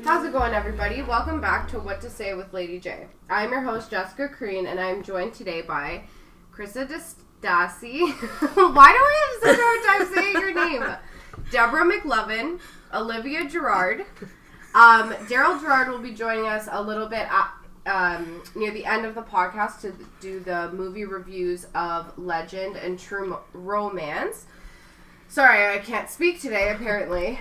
How's it going, everybody? Welcome back to What to Say with Lady J. I'm your host, Jessica Crean, and I'm joined today by Christa DiStasi. Why do I have such a hard time saying your name? Debra Mclovin Olivia Gerrard. Darryl Gerrard will be joining us a little bit near the end of the podcast to do the movie reviews of Legend and True Romance. Sorry, I can't speak today, apparently.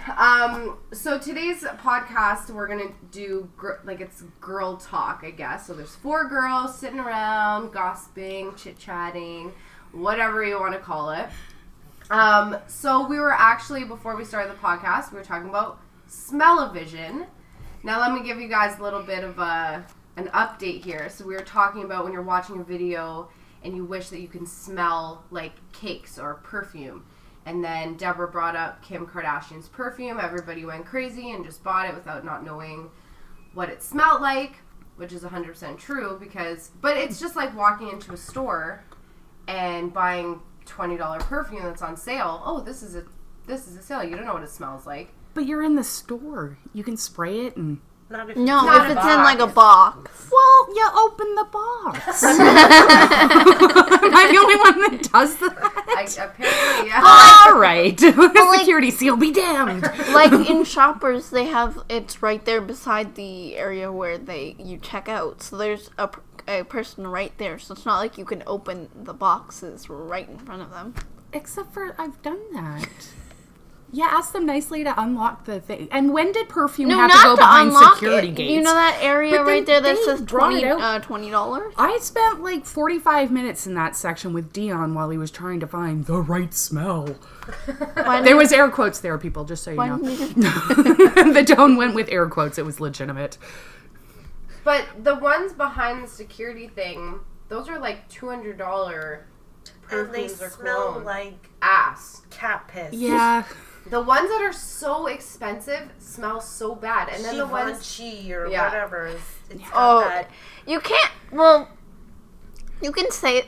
So today's podcast, we're going to do, it's girl talk, I guess. So there's 4 girls sitting around, gossiping, chit-chatting, whatever you want to call it. So we were actually, before we started the podcast, we were talking about smell-o-vision. Now let me give you guys a little bit of an update here. So we were talking about when you're watching a video and you wish that you can smell, like, cakes or perfume. And then Debra brought up Kim Kardashian's perfume. Everybody went crazy and just bought it without not knowing what it smelled like, which is 100% true but it's just like walking into a store and buying $20 perfume that's on sale. Oh, this is a sale. You don't know what it smells like. But you're in the store. You can spray it and... If it's in like a box. Well, you open the box. Am I the only one that does that? Apparently, yeah. All right. Security seal be damned. Like in Shoppers, they have, it's right there beside the area where you check out. So there's a person right there. So it's not like you can open the boxes right in front of them. Except for I've done that. Yeah, ask them nicely to unlock the thing. And when did perfume have to go behind security gates? You know that area right there that says $20? I spent like 45 minutes in that section with Dion while he was trying to find the right smell. There was air quotes there, people, just so you know. The tone went with air quotes. It was legitimate. But the ones behind the security thing, those are like $200 perfumes or smell cologne. Like ass. Cat piss. Yeah. The ones that are so expensive smell so bad, and then the ones or whatever, it's bad. You can't. Well, you can say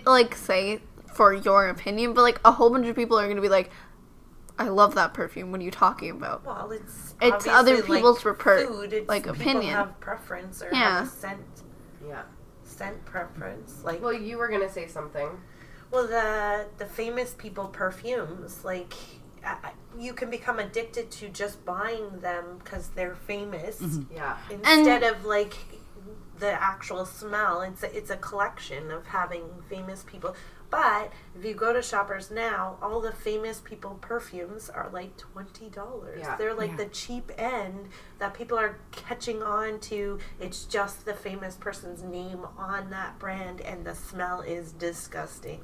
for your opinion, but like a whole bunch of people are gonna be like, "I love that perfume." What are you talking about? Well, it's other people's food. Opinion. People have preference or have a scent. Yeah. Scent preference. Well, you were gonna say something. Well, the famous people perfumes, like, you can become addicted to just buying them because they're famous. Mm-hmm. Yeah. Instead of, like, the actual smell. It's a collection of having famous people. But if you go to Shoppers now, all the famous people perfumes are like $20. Yeah. They're like the cheap end that people are catching on to. It's just the famous person's name on that brand, and the smell is disgusting.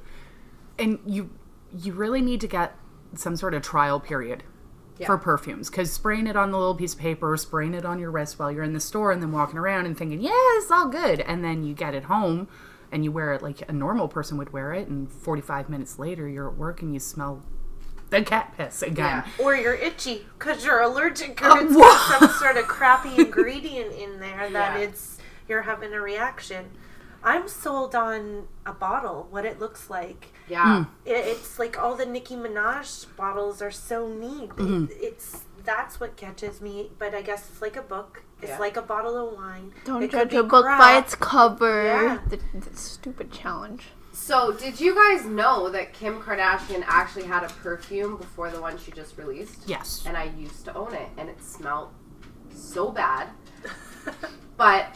And you really need to get some sort of trial period for perfumes, because spraying it on the little piece of paper, spraying it on your wrist while you're in the store, and then walking around and thinking, yeah, it's all good, and then you get it home and you wear it like a normal person would wear it, and 45 minutes later you're at work and you smell the cat piss again. Yeah. Or you're itchy because you're allergic, or it's got some sort of crappy ingredient in there that you're having a reaction. I'm sold on a bottle, what it looks like. Yeah. It's like all the Nicki Minaj bottles are so neat. Mm-hmm. That's what catches me, but I guess it's like a book. It's like a bottle of wine. Don't judge a book by its cover. Yeah. The stupid challenge. So, did you guys know that Kim Kardashian actually had a perfume before the one she just released? Yes. And I used to own it, and it smelled so bad. But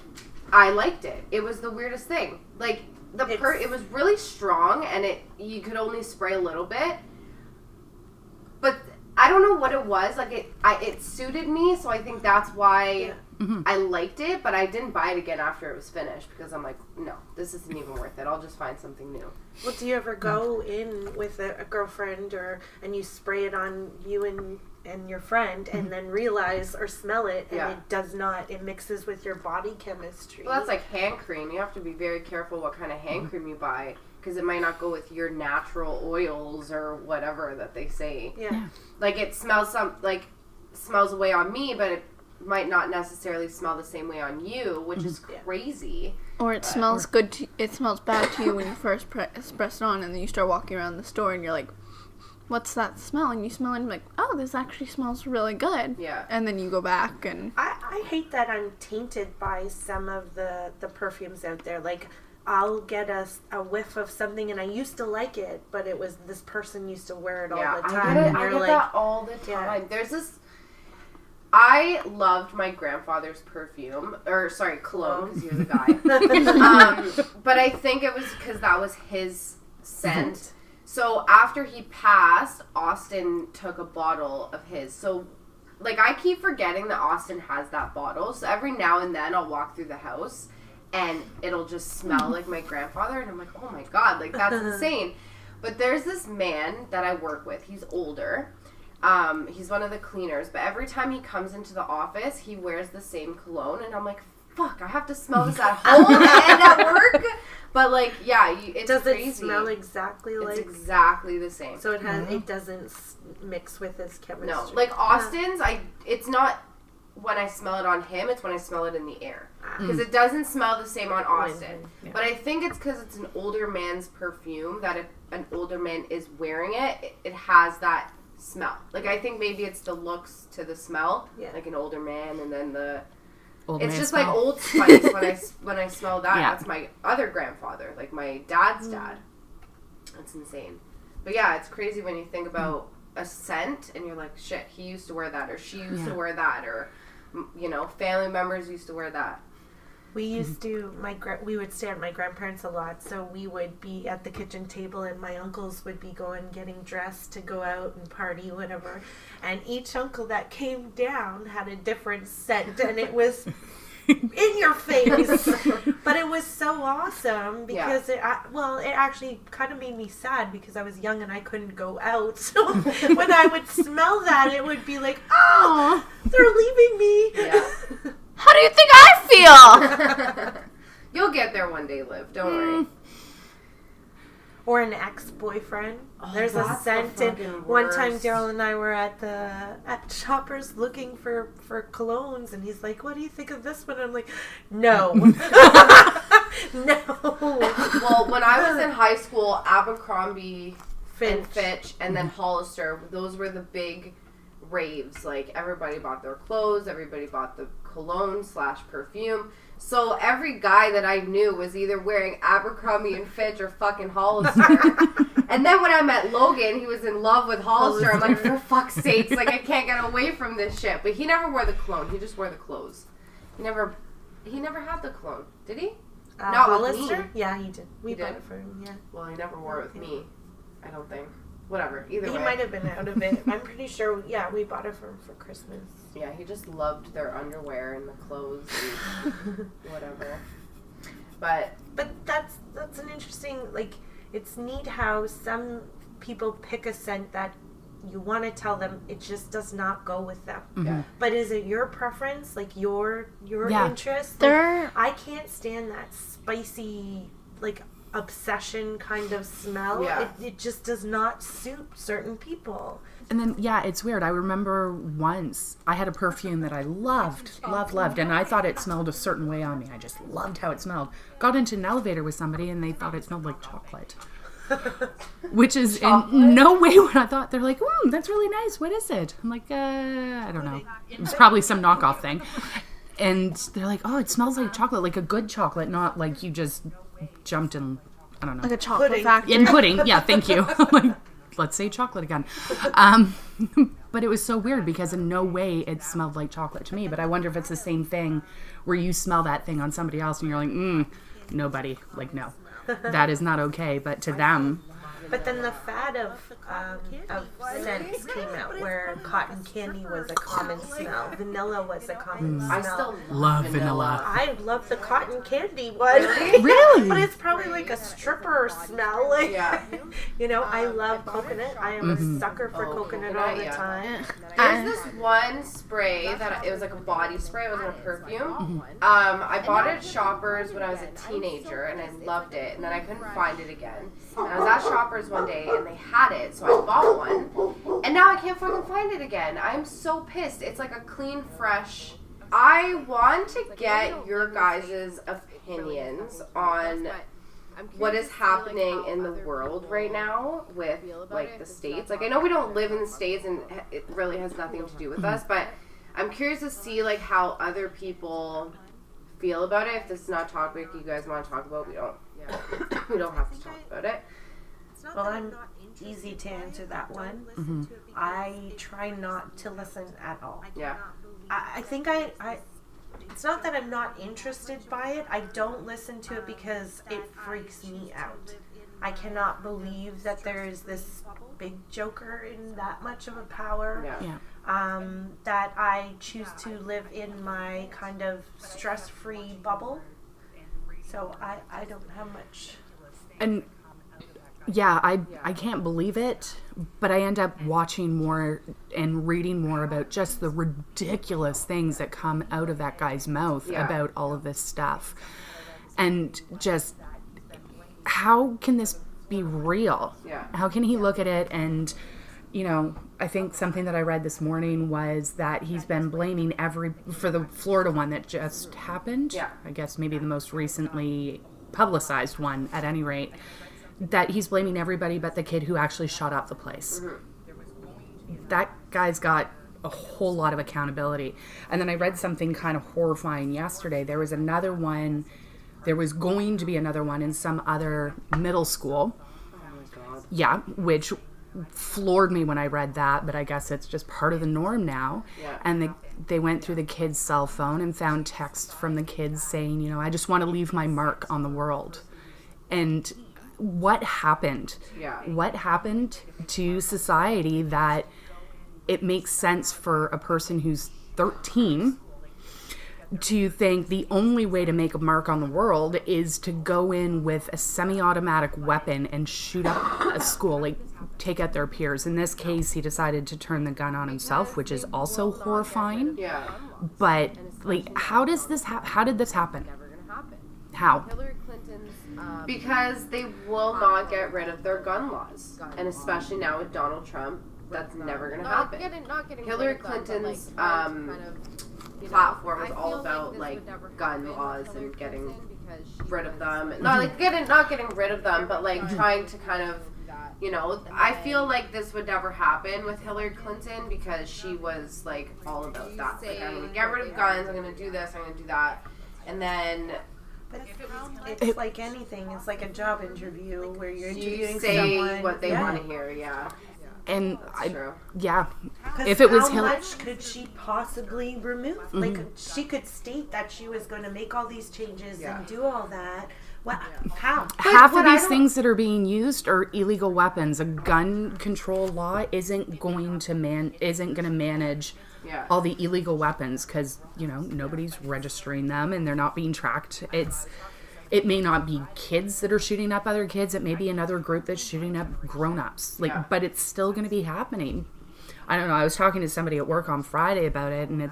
I liked it. It was the weirdest thing. Like, it was really strong, and you could only spray a little bit. But I don't know what it was. Like, it suited me, so I think that's why I liked it. But I didn't buy it again after it was finished, because I'm like, no, this isn't even worth it. I'll just find something new. Well, do you ever go in with a girlfriend and you spray it on you and your friend, and then realize or smell it, and it does not, it mixes with your body chemistry? Well, that's like hand cream. You have to be very careful what kind of hand cream you buy, because it might not go with your natural oils or whatever that they say. Yeah. Like, it smells smells a way on me, but it might not necessarily smell the same way on you, which is crazy. Or it smells good. It smells bad to you when you first press it on, and then you start walking around the store, and you're like, what's that smell? And you smell it and you're like, oh, this actually smells really good. Yeah. And then you go back and... I I hate that I'm tainted by some of the perfumes out there. Like, I'll get a whiff of something and I used to like it, but it was this person used to wear it all the time. I get that all the time. Yeah. There's this... I loved my grandfather's perfume, cologne, because he was a guy. But I think it was because that was his scent. So after he passed, Austin took a bottle of his. So, like, I keep forgetting that Austin has that bottle. So every now and then I'll walk through the house and it'll just smell like my grandfather. And I'm like, oh my God, like, that's insane. But there's this man that I work with. He's older. He's one of the cleaners, but every time he comes into the office, he wears the same cologne, and I'm like, fuck, I have to smell this at home and at work. But, like, yeah, it's Does crazy. It smell exactly like? It's exactly the same. So it doesn't mix with his chemistry. No, like Austin's, it's not when I smell it on him, it's when I smell it in the air. Because it doesn't smell the same on Austin. Yeah. But I think it's because it's an older man's perfume that if an older man is wearing it, it has that smell. Like, I think maybe it's the looks to the smell, like an older man, and then it's just smell. Like Old Spice. when I smell that, that's my other grandfather, like my dad's dad. That's insane. But yeah, it's crazy when you think about a scent and you're like, shit, he used to wear that, or she used to wear that, or family members used to wear that. We used to, we would stay at my grandparents a lot, so we would be at the kitchen table and my uncles would be getting dressed to go out and party, whatever. And each uncle that came down had a different scent, and it was in your face. But it was so awesome because it actually kind of made me sad because I was young and I couldn't go out. So when I would smell that, it would be like, oh, they're leaving me. Yeah. How do you think I feel? You'll get there one day, Liv. Don't worry. Or an ex-boyfriend. There's a scent. And one time Darryl and I were at Shoppers looking for colognes, and he's like, "What do you think of this one?" I'm like, "No, no." Well, when I was in high school, Abercrombie, Fitch, and then Hollister, those were the big raves. Like, everybody bought their clothes, everybody bought the cologne/perfume. So every guy that I knew was either wearing Abercrombie and Fitch or fucking Hollister. And then when I met Logan, he was in love with Hollister. I'm like, for fuck's sakes, like, I can't get away from this shit. But he never wore the cologne. He just wore the clothes. He never had the cologne. Did he? Not Hollister? with me. Yeah, he did. We bought it for him, yeah. Well, he never wore it with me. I don't think. Whatever. Either way. He might have been out of it. I'm pretty sure, we bought it for him for Christmas. Yeah, he just loved their underwear and the clothes and whatever. But that's an interesting, like, it's neat how some people pick a scent that you want to tell them it just does not go with them. Yeah. But is it your preference, like your interest? Like, I can't stand that spicy, like, obsession kind of smell. Yeah. It just does not suit certain people. And then, it's weird. I remember once I had a perfume that I loved, and I thought it smelled a certain way on me. I just loved how it smelled. Got into an elevator with somebody, and they thought it smelled like chocolate. Which is in no way what I thought. They're like, that's really nice. What is it? I'm like, I don't know. It was probably some knockoff thing. And they're like, oh, it smells like chocolate, like a good chocolate, not like you just jumped in, I don't know. Like a chocolate factory. In pudding, yeah, thank you. Like, let's say chocolate again. But it was so weird because in no way it smelled like chocolate to me. But I wonder if it's the same thing where you smell that thing on somebody else and you're like, nobody, like, no. That is not okay, but to them... But then the fad of scents came out where cotton candy was a common smell. Vanilla was a common smell. I still love vanilla. I love the cotton candy one. Really? But it's probably like a stripper smell. Like, I love coconut. I am a sucker for coconut all the time. There's this one spray that it was like a body spray. It wasn't a perfume. I bought it at Shoppers when I was a teenager, and I loved it. And then I couldn't find it again. And I was at Shoppers one day and they had it, so I bought one, and now I can't fucking find it again. I'm so pissed. It's like a clean, fresh. I want to get your guys' opinions on what is happening in the world right now with, like, the States. Like, I know we don't live in the States and it really has nothing to do with us, but I'm curious to see, like, how other people feel about it. If this is not a topic you guys want to talk about, we don't have to talk about it. Well, I'm easy to answer that one. Mm-hmm. I try not to listen at all. Yeah. I think I it's not that I'm not interested by it. I don't listen to it because it freaks me out. I cannot believe that there is this big joker in that much of a power. Yeah. That I choose to live in my kind of stress-free bubble. So I don't have much. And yeah, I can't believe it, but I end up watching more and reading more about just the ridiculous things that come out of that guy's mouth about all of this stuff. And just, how can this be real? Yeah. How can he look at it and, you know, I think something that I read this morning was that he's been blaming for the Florida one that just happened. Yeah. I guess maybe the most recently publicized one at any rate. That he's blaming everybody but the kid who actually shot up the place. Mm-hmm. That guy's got a whole lot of accountability. And then I read something kind of horrifying yesterday. There was going to be another one in some other middle school. Oh my God. Yeah, which floored me when I read that, but I guess it's just part of the norm now. Yeah. And they went through the kid's cell phone and found texts from the kids saying, you know, I just want to leave my mark on the world. And what happened? Yeah. What happened to society that it makes sense for a person who's 13 to think the only way to make a mark on the world is to go in with a semi-automatic weapon and shoot up a school, like take out their peers. In this case, he decided to turn the gun on himself, which is also horrifying. Yeah. But like, how did this happen? How? Hillary Clinton's because they will not get rid of their gun laws, and especially now with Donald Trump, that's never going to happen. Hillary Clinton's platform is all about like gun laws and getting rid of them. Not like not getting rid of them, but like trying to kind of, you know, I feel like this would never happen with Hillary Clinton because she was like all about that. Like, I'm going to get rid of guns, I'm going to do this, I'm going to do that. And then it's like anything. It's like a job interview where you're interviewing say someone. What they want to hear, yeah. And true. If it was how much could she possibly remove? Mm-hmm. Like, she could state that she was going to make all these changes and do all that. What? How? Half of these things that are being used are illegal weapons. A gun control law isn't going to manage all the illegal weapons because, you know, nobody's registering them and they're not being tracked. It may not be kids that are shooting up other kids. It may be another group that's shooting up grown-ups. But it's still going to be happening. I don't know. I was talking to somebody at work on Friday about it, and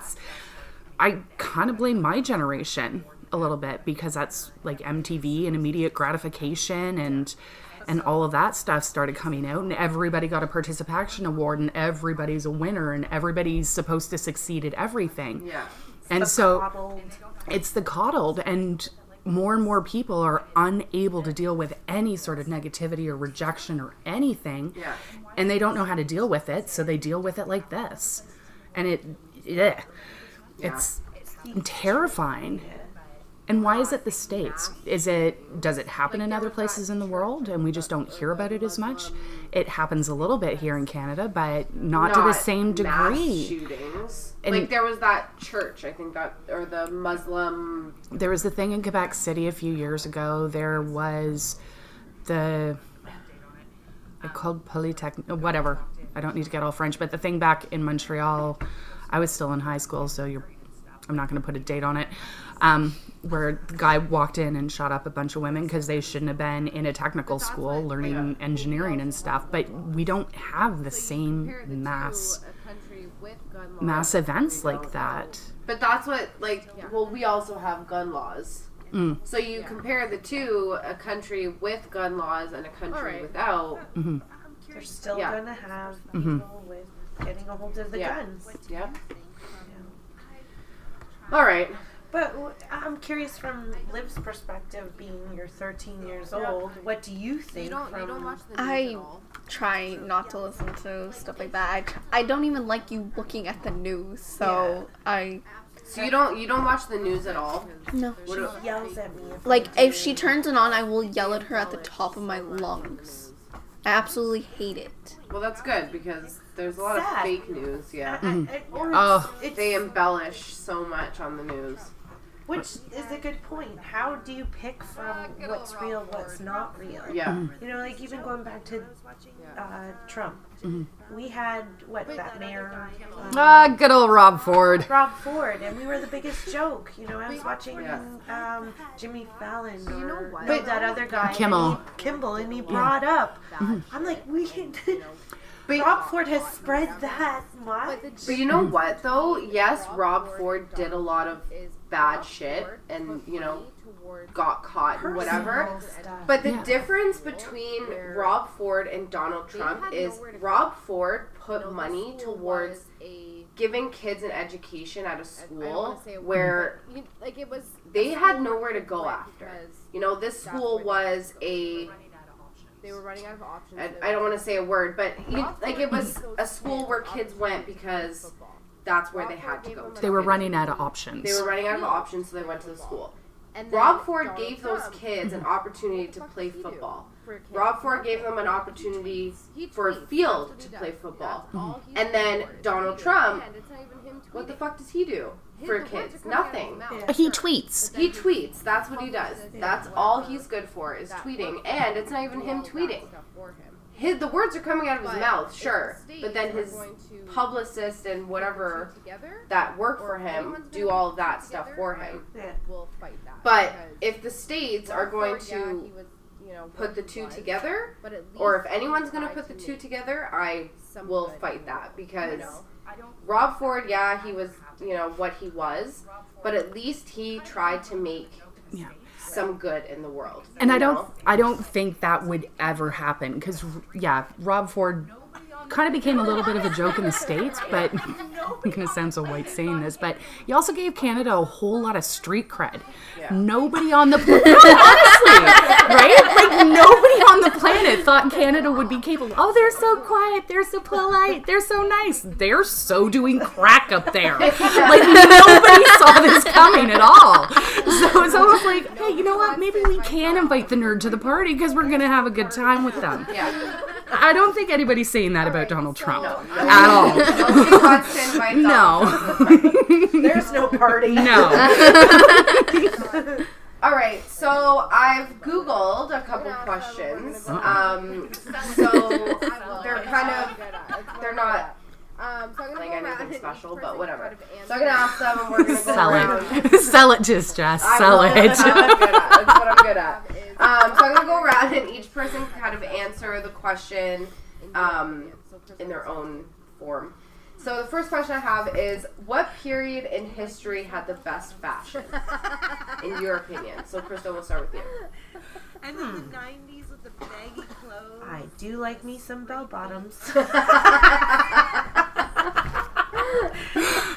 I kind of blame my generation a little bit because that's like MTV and immediate gratification and all of that stuff started coming out, and everybody got a participation award, and everybody's a winner, and everybody's supposed to succeed at everything. Yeah. And so it's the coddled, and more and more people are unable to deal with any sort of negativity or rejection or anything. Yeah. And they don't know how to deal with it, so they deal with it like this. And it's terrifying. And why is it the States? Does it happen in other places in the world and we just don't hear about it as much? It happens a little bit here in Canada, but not to the same degree. Mass shootings. And like there was that church, I think or the Muslim. There was the thing in Quebec City a few years ago. There was called Polytechnique, whatever. I don't need to get all French, but the thing back in Montreal, I was still in high school, so I'm not going to put a date on it. Where the guy walked in and shot up a bunch of women because they shouldn't have been in a technical school learning engineering and stuff. But we don't have the same mass events like that. But that's what, we also have gun laws. So you compare the two, a country with gun laws and a country without. Mm-hmm. They're still going to have people with getting a hold of the guns. Yep. All right. But I'm curious from Liv's perspective, being you're 13 years old, what do you think? I try not to listen to stuff like that. I don't even like you looking at the news, so So you don't watch the news at all? No. She yells at me. Like, if she turns it on, I will yell at her at the top of my lungs. I absolutely hate it. Well, that's good because there's a lot of fake news. Yeah. They embellish so much on the news. Which is a good point. How do you pick from what's real, what's not real? Yeah. You know, like even going back to Trump. We had, that mayor? Good old Rob Ford. Rob Ford, and we were the biggest joke. You know, I was watching Jimmy Fallon or that other guy. Kimmel, and he brought up. I'm like, but Rob Ford has spread that much. But you know what, though? Yes, Rob Ford did a lot of bad shit and, got caught and whatever. But the difference between Rob Ford and Donald Trump is Rob Ford put money towards giving kids an education at a school where they had nowhere to go after. This school was they were running out of options. I don't want to say a word, but it was a school where kids went because that's where they had to go. They were running out of options. They were running out of options, so they went to the school. Rob Ford gave those kids an opportunity to play football. Rob Ford gave them an opportunity for a field to play football. And then Donald Trump, what the fuck does he do for kids? Nothing. He tweets. He tweets. That's what he does. That's all he's good for is tweeting. And it's not even him tweeting. The words are coming out of his mouth, sure. But then his publicist and whatever that work for him do all of that stuff for him. But if the states are going to put the two together, or if anyone's going to put the two together, I will fight that because Rob Ford, he was, what he was, but at least he tried to make some good in the world. And I don't think that would ever happen because, Rob Ford kind of became a little bit of a joke in the States, but I'm going to sound so white saying this, but he also gave Canada a whole lot of street cred. Yeah. Nobody on the planet, honestly, right? Like, nobody on the planet thought Canada would be capable. Oh, they're so quiet, they're so polite, they're so nice. They're so doing crack up there. Like, nobody saw this coming at all. So it's almost like, hey, you know what? Maybe we can invite the nerd to the party because we're going to have a good time with them. Yeah. I don't think anybody's saying that about Donald Trump at all. No. There's no party. No. All right, so I've Googled a couple questions. So they're not like anything special, but whatever. So I'm going to ask them and we're going to go around. Sell it, just sell it. That's what I'm good at. So I'm going to go around and each person can kind of answer the question in their own form. So the first question I have is, what period in history had the best fashion, in your opinion? So Christa, we'll start with you. And then the 90s with the baggy clothes. I do like me some bell bottoms.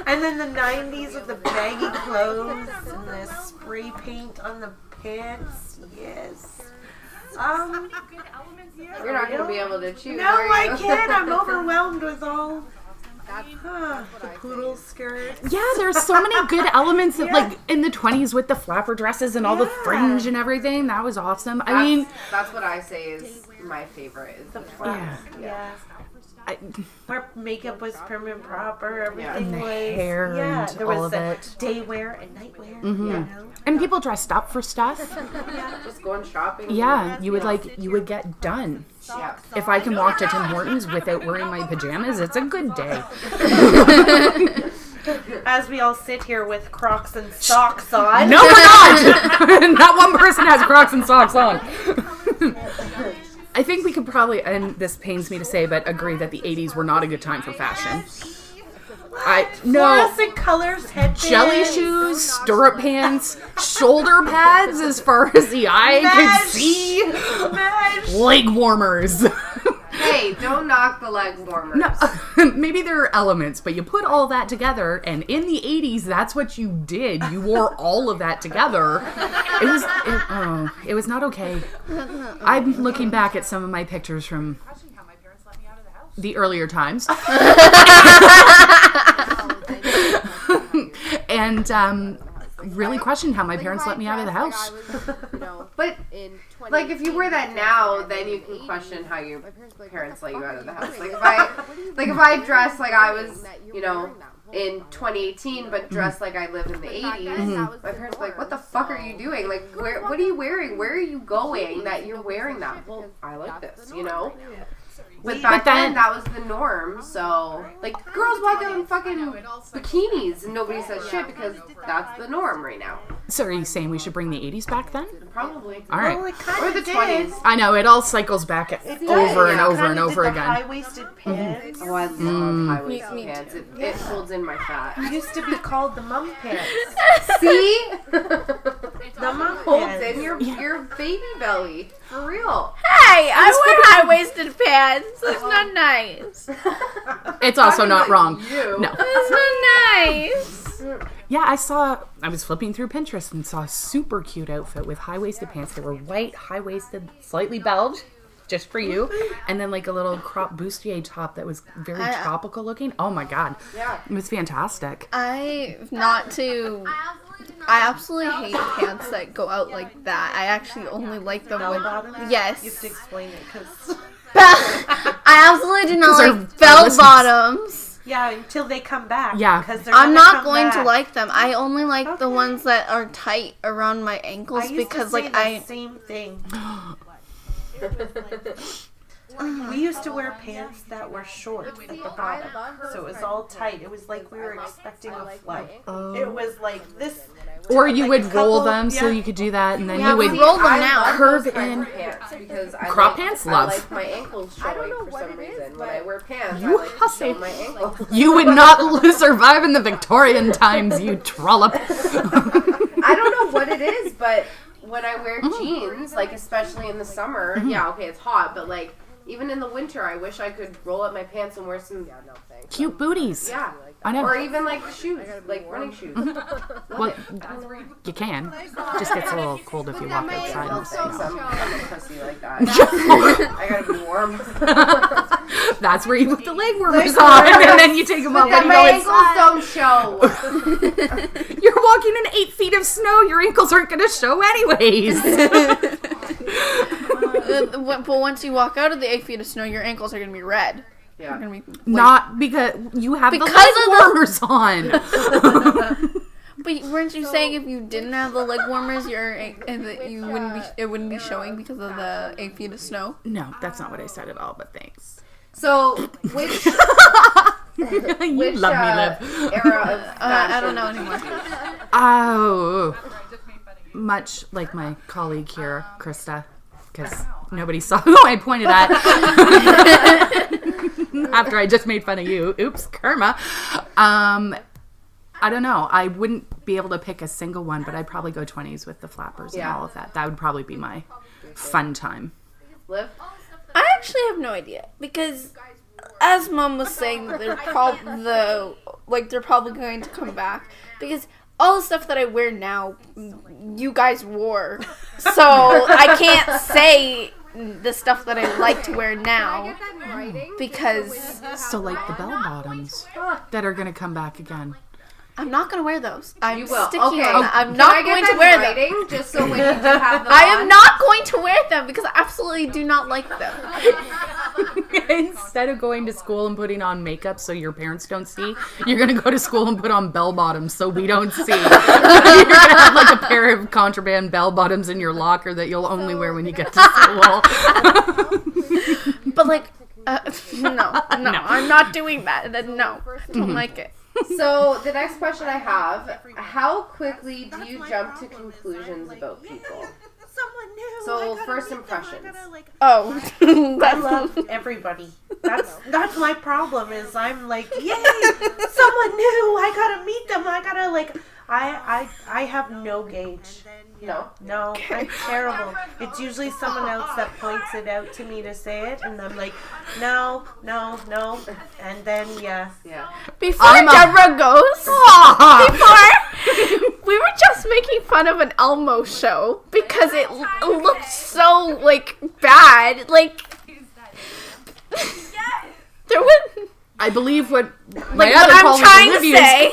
And then the 90s with the baggy clothes and the spray paint on the pants. Yes. You're not going to be able to choose. No, I can't. I'm overwhelmed with all the poodle skirts. Yeah, there's so many good elements of, like, in the 20s with the flapper dresses and all the fringe and everything. That was awesome. I mean, that's what I say is my favorite. Is the flaps. Yeah. Where makeup was prim and proper, everything and the was hair and there all was of it. Day wear and night wear. Mm-hmm. You know? And people dressed up for stuff. Just going shopping. Yeah, you would get done. Yeah. If I can walk to Tim Hortons without wearing my pajamas, it's a good day. As we all sit here with Crocs and socks on. No, we're not! Not one person has Crocs and socks on. I think we could probably, and this pains me to say, but agree that the 80s were not a good time for fashion. Fluorescent colors, headbands. Jelly shoes, stirrup pants, shoulder pads as far as the eye could see. Mesh. Leg warmers. Hey, don't knock the leg warmers. No, maybe there are elements, but you put all that together, and in the 80s, that's what you did. You wore all of that together. It was not okay. I'm looking back at some of my pictures from the earlier times. And really questioned how my parents let me out of the house. But like, if you wear that now, then you can question how your parents let you out of the house. Like, if I dress like I was, in 2018, but dressed like I lived in the 80s, my parents were like, "What the fuck are you doing? Like, what are you wearing? Where are you going that you're wearing that?" Well, I like this, But back then, that was the norm, so, like, girls walk out in fucking bikinis and nobody says shit because that's the norm right now. So are you saying we should bring the 80s back then? Probably. All right. Well, or the 20s. I know, it all cycles back over and over and over again. High-waisted pants. Oh, I love high-waisted pants. It holds in my fat. It used to be called the mum pants. See? The mum Holds pants. in your baby belly. For real. Hey, I wear high-waisted pants. That's not nice. It's also not wrong. You. No. That's not nice. Yeah, I was flipping through Pinterest and saw a super cute outfit with high-waisted pants. They were white, high-waisted, slightly belted, just for you. And then like a little crop bustier top that was very tropical looking. Oh my God. Yeah. It was fantastic. I absolutely hate pants that go out like that. I actually only like them when... Bell-bottoms? Yes. You have to explain it, because... I absolutely do not Those are like bell-bottoms. Yeah, until they come back. Yeah. I'm not going to like them. I only like the ones that are tight around my ankles I used because, to say like, the same thing. We used to wear pants that were short at the bottom, so it was all tight. It was like we were expecting a flight. It was like this. Or you like would a couple- roll them so yeah. you could do that, and then Yeah, you would we roll them I now. love curve those kinds in. of pants because I Crop like, pants? I Love. like my ankles showing for some reason. When I wear pants, You I like to hussy. show my ankles. You would not survive in the Victorian times, you trollop. I don't know what it is, but when I wear jeans, like especially in the summer, yeah, okay, it's hot, but like even in the winter, I wish I could roll up my pants and wear some Cute booties. yeah. I know. Or even like shoes, like running shoes. Well, you can. Just gets a little cold if you walk outside in the snow. I'm a pussy like that. I gotta be warm. That's where you put the leg warmers on, and then you take them off and My you go ankles don't show. You're walking in 8 feet of snow. Your ankles aren't going to show anyways. But once you walk out of the 8 feet of snow, your ankles are going to be red. Yeah. They're gonna be, like, Not because you have the Because leg of warmers on. But weren't you saying if you didn't have the leg warmers, it wouldn't be showing because of the 8 feet of snow? No, that's not what I said at all, but thanks. So, which You love me, Liv. era of fashion? I don't know anymore. Oh, much like my colleague here, Christa, because nobody saw who I pointed at after I just made fun of you. Oops, karma. I don't know. I wouldn't be able to pick a single one, but I'd probably go 20s with the flappers and all of that. That would probably be my fun time. Liv? I actually have no idea because, as Mom was saying, they're probably going to come back because all the stuff that I wear now, you guys wore, so I can't say the stuff that I like to wear now because So like the bell bottoms that are going to come back again. I'm not going to wear those. I'm You will. sticking Okay. on that. I'm Can not I get going that to wear in them. writing, just so when you do have them I am on? not going to wear them because I absolutely do not like them. Instead of going to school and putting on makeup so your parents don't see, you're going to go to school and put on bell bottoms so we don't see. You're going to have like a pair of contraband bell bottoms in your locker that you'll only wear when you get to school. But like, no, I'm not doing that. No, I don't like it. So, the next question I have, how quickly do you jump to conclusions about people? Someone new. So, first impressions. Oh, I love everybody. That's my problem. Is I'm like, yay, someone new. I gotta meet them. I gotta like. I have no gauge. No, I'm terrible. It's usually someone else that points it out to me to say it, and I'm like, no, and then yeah. Before Debra goes, we were just making fun of an Elmo show because it looked so like bad, like. There would. I believe what Like, my what other I'm colleague trying to Olivia say.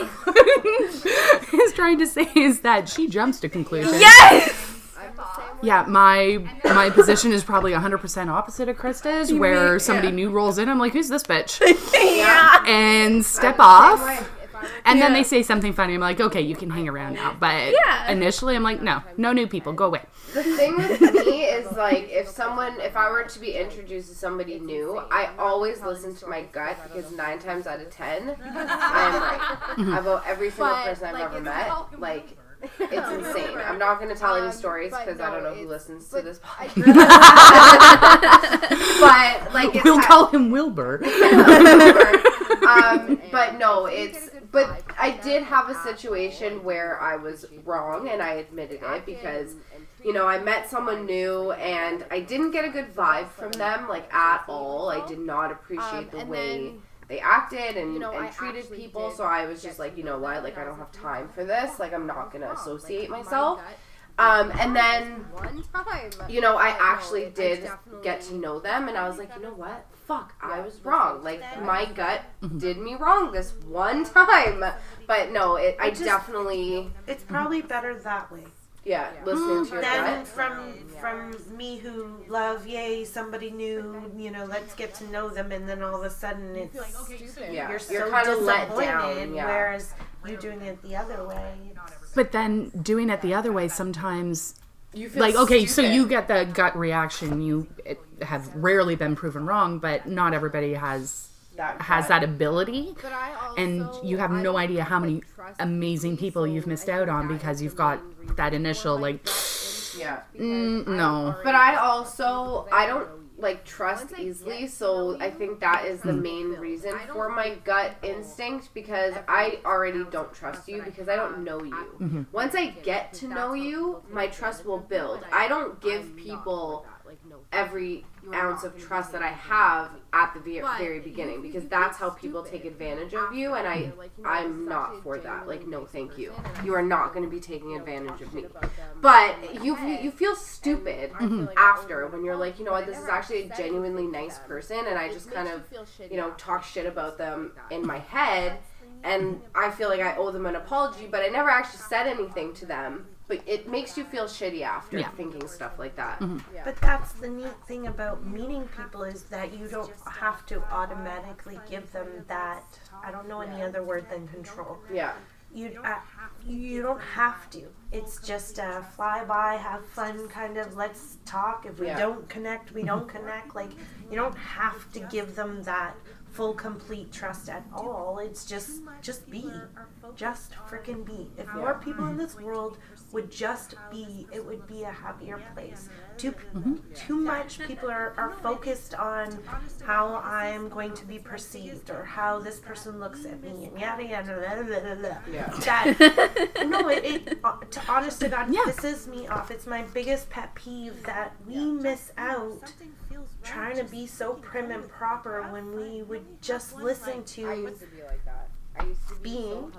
is trying to say is that she jumps to conclusions. Yes! Yeah, my position is probably 100% opposite of Krista's, where somebody new rolls in, I'm like, who's this bitch? Yeah. And step off. And then they say something funny. I'm like, okay, you can hang around now. But initially, I'm like, no new people, go away. The thing with me is, like, if I were to be introduced to somebody new, I always listen to my gut, because 9 times out of 10, I am right about every single person I've ever met. Like, it's insane. I'm not going to tell any stories because I don't know who listens to this podcast. But, like, we'll call him Wilbur. But no, but I did have a situation where I was wrong, and I admitted it, because, you know, I met someone new, and I didn't get a good vibe from them, like, at all. I did not appreciate the way they acted and treated people, so I was just like, you know what, like, I don't have time for this, like, I'm not gonna associate myself. And then, you know, I actually did get to know them, and I was like, you know what, fuck, I was wrong. Like, my gut did me wrong this one time. But no, I definitely... It's probably better that way. Yeah, listening to your Then gut. from me who love, yay, somebody new, you know, let's get to know them, and then all of a sudden it's Yeah, you're so you're kind of let disappointed, down. Yeah. whereas you doing it the other way. But then doing it the other way, sometimes, You feel like, okay, stupid. so you get the gut reaction. You have rarely been proven wrong, but not everybody has that ability. And you have no idea how many amazing people you've missed out on because you've got that initial, like, no. But I don't like trust easily, so I think that is the main reason for my gut instinct, because I already don't trust you because I don't know you. Once I get to know you, my trust will build. I don't give people every ounce of trust that I have at the very beginning, because that's how people take advantage of you, and I'm not for that. Like, no thank you. You are not going to be taking advantage of me. But you feel stupid after, when you're like, you know what, this is actually a genuinely nice person, and I just kind of, you know, talk shit about them in my head, and I feel like I owe them an apology, but I never actually said anything to them. But it makes you feel shitty after thinking stuff like that. But that's the neat thing about meeting people, is that you don't have to automatically give them that, I don't know any other word than control. Yeah. You don't have to. It's just a fly by, have fun kind of, let's talk. If we don't connect, we don't connect. Like, you don't have to give them that full, complete trust at all. It's just be. Just freaking be. If more people in this world would just be, it would be a happier place. Too much people are focused on how I'm going to be perceived, or how this person looks at me, and yada yada blah, blah, blah, blah. That, no, it honest to God, pisses me off. It's my biggest pet peeve that we miss out trying to be so prim and proper when we would just listen to being.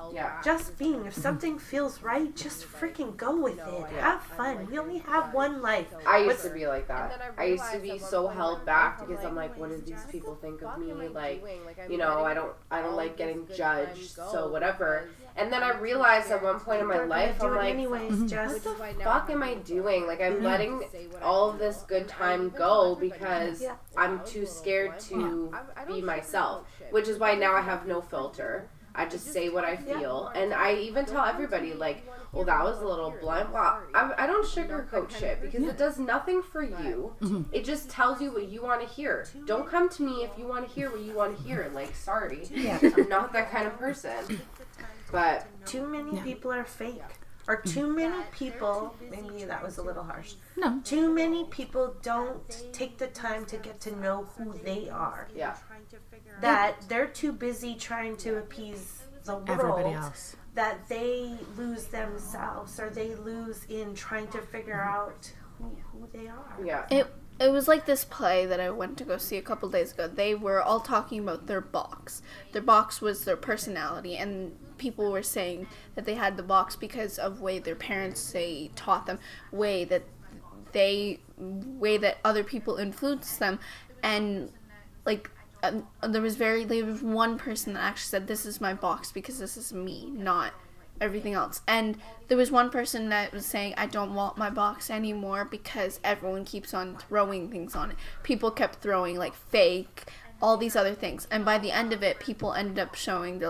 Just being. If something feels right, just freaking go with it. Have fun. We only have one life. I used to be like that. I used to be so held back because I'm like, what do these people think of me? Like, you know, I don't like getting judged, so whatever. And then I realized at one point in my life, I'm like, anyways, just what the fuck am I doing? Like, I'm letting all of this good time go because I'm too scared to be myself, which is why now I have no filter. I just say what I feel, and I even tell everybody, like, oh, that was a little blunt. Well, I don't sugarcoat shit, because it does nothing for you. It just tells you what you want to hear. Don't come to me if you want to hear what you want to hear. Like, sorry. I'm not that kind of person. But too many people are fake. Or too many people, maybe that was a little harsh. No. Too many people don't take the time to get to know who they are. Yeah. That they're too busy trying to appease the world, everybody else, that they lose themselves, or they lose in trying to figure out who they are. Yeah. It was like this play that I went to go see a couple days ago. They were all talking about their box. Their box was their personality, and people were saying that they had the box because of way their parents taught them, way that other people influenced them, and like there was one person that actually said, this is my box because this is me, not everything else. And there was one person that was saying, I don't want my box anymore because everyone keeps on throwing things on it. People kept throwing like fake, all these other things. And by the end of it, people ended up showing,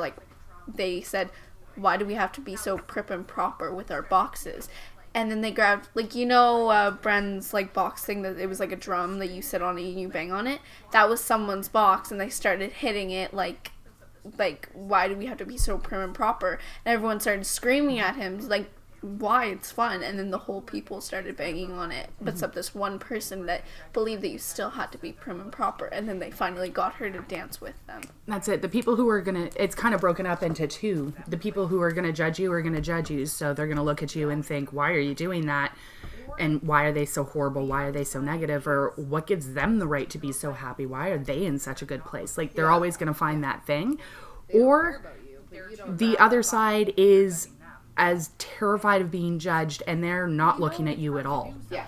they said, why do we have to be so prim and proper with our boxes? And then they grabbed, Bren's, box thing that it was like a drum that you sit on and you bang on it. That was someone's box, and they started hitting it like, why do we have to be so prim and proper? And everyone started screaming at him, like, why? It's fun. And then the whole people started banging on it, except this one person that believed that you still had to be prim and proper, and then they finally got her to dance with them. That's it. The people who are gonna, it's kind of broken up into two. The people who are gonna judge you are gonna judge you, so they're gonna look at you and think, why are you doing that? And why are they so horrible? Why are they so negative? Or what gives them the right to be so happy? Why are they in such a good place? Like, they're always gonna find that thing. Or the other side is as terrified of being judged, and they're not looking at you at all. Yeah.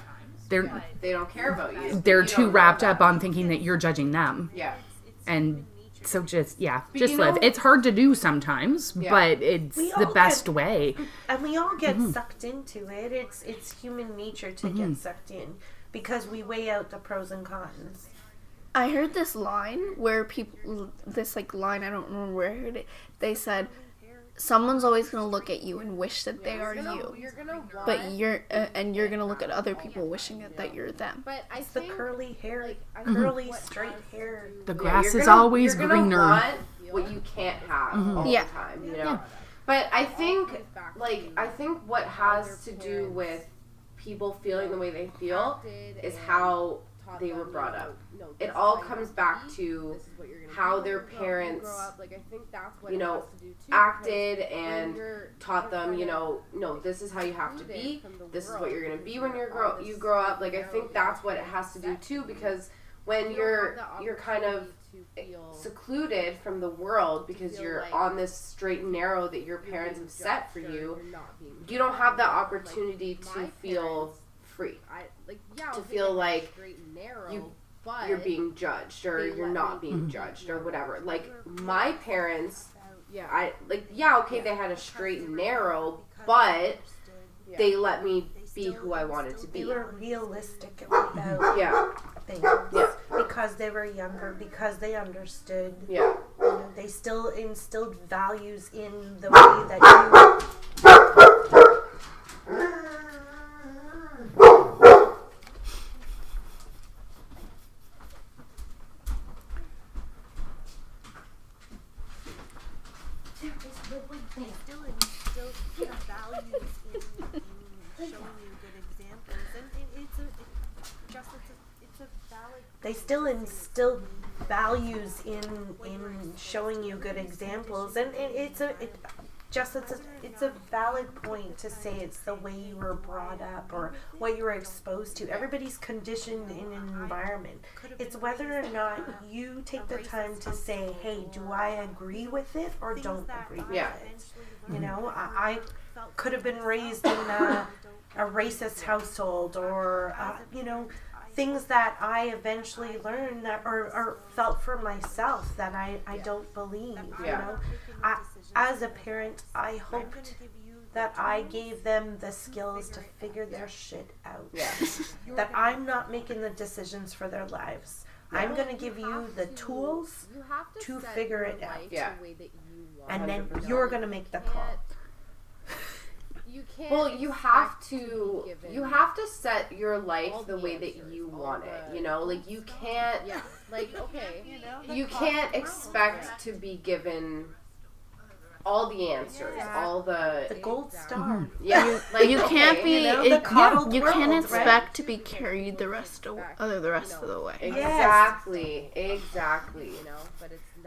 They don't care about you. They're too wrapped up on thinking that you're judging them. Yeah. And so just live. It's hard to do sometimes, but it's the best way. And we all get sucked into it. It's human nature to get sucked in because we weigh out the pros and cons. I heard this line where line, I don't remember where I heard it. They said, someone's always going to look at you and wish that they are you. But you're going to look at other people wishing that you're them. But I it's the curly hair, curly straight hair. The grass is always greener. You're gonna want what you can't have all the time, you know? Yeah. But I think what has to do with people feeling the way they feel is how they were brought up. It all comes back to how their parents, acted and taught them, no, this is how you have to be. This is what you're going to be when you grow up. Like, I think that's what it has to do too, because when you're kind of secluded from the world because you're on this straight and narrow that your parents have set for you, you don't have the opportunity to feel free, to feel like you're being judged or you're not being judged or whatever. Like, my parents, they had a straight and narrow, but they let me be who I wanted to be. They were realistic about things because they were younger, because they understood. Yeah. They still instilled values in the way that you... They still instill values in showing you good examples, and it's a valid point to say it's the way you were brought up or what you were exposed to. Everybody's conditioned in an environment. It's whether or not you take the time to say, hey, do I agree with it or don't agree with it? I could have been raised in a racist household or things that I eventually learned that or felt for myself that I don't believe. As a parent, I hoped that I gave them the skills to figure their shit out. That I'm not making the decisions for their lives. I'm going to give you the tools to figure it out. And then you're going to make the call. You have to set your life the way that you want it, like you can't, you can't expect to be given all the answers, all the gold star. You can't be, you can't expect to be carried the rest of the way. Exactly.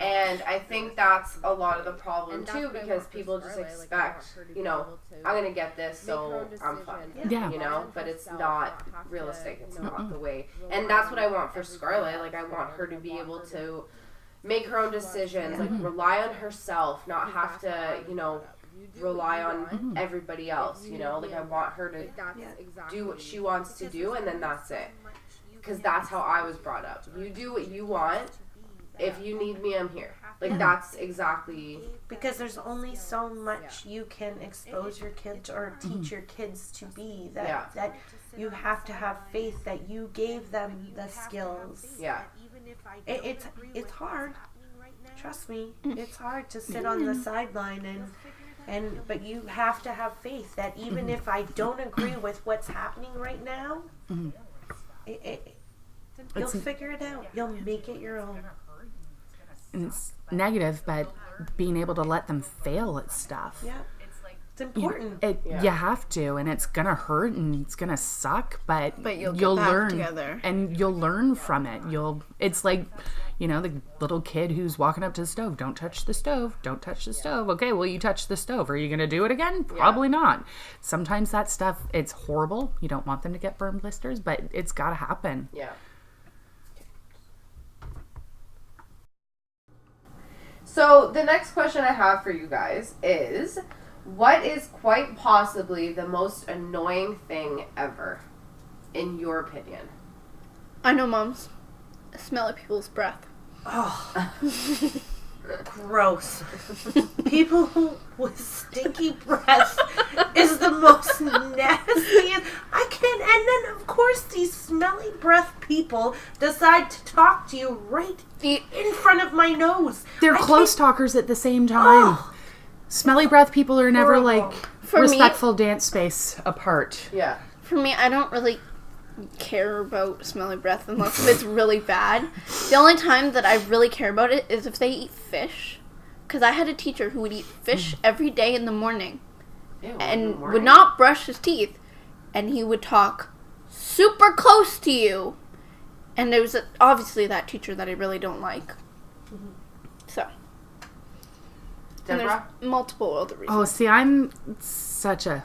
And I think that's a lot of the problem too, because people just expect, I'm going to get this, so I'm fine. But it's not realistic. It's not the way. And that's what I want for Scarlett. Like, I want her to be able to make her own decisions, like rely on herself, not have to, rely on everybody else, like I want her to do what she wants to do, and then that's it. Because that's how I was brought up. You do what you want, if you need me, I'm here. Like, that's exactly... Because there's only so much you can expose your kids or teach your kids to be. That you have to have faith that you gave them the skills. Yeah. It's hard. Trust me. It's hard to sit on the sideline but you have to have faith that even if I don't agree with what's happening right now, you'll figure it out. You'll make it your own. And it's negative, but being able to let them fail at stuff. Yeah. It's important. You have to, and it's gonna hurt and it's gonna suck, but you'll learn together. And you'll learn from it. It's like, the little kid who's walking up to the stove. Don't touch the stove. Don't touch the stove. Okay, well, you touch the stove. Are you gonna do it again? Probably not. Sometimes that stuff, it's horrible. You don't want them to get burn blisters, but it's gotta happen. Yeah. So the next question I have for you guys is, what is quite possibly the most annoying thing ever, in your opinion? I know, Moms. Smell people's breath. Oh, gross. People with stinky breath is the most nastiest. I can't. And then, of course, these smelly breath people decide to talk to you right in front of my nose. They're close talkers at the same time. Oh. Smelly breath people are never Horrible. respectful dance space apart. Yeah. For me, I don't really care about smelly breath unless it's really bad. The only time that I really care about it is if they eat fish. Because I had a teacher who would eat fish every day in the morning. Ew, And would not brush his teeth. And he would talk super close to you. And there was obviously that teacher that I really don't like. So. And Debra? there's multiple other reasons. Oh, see, I'm such a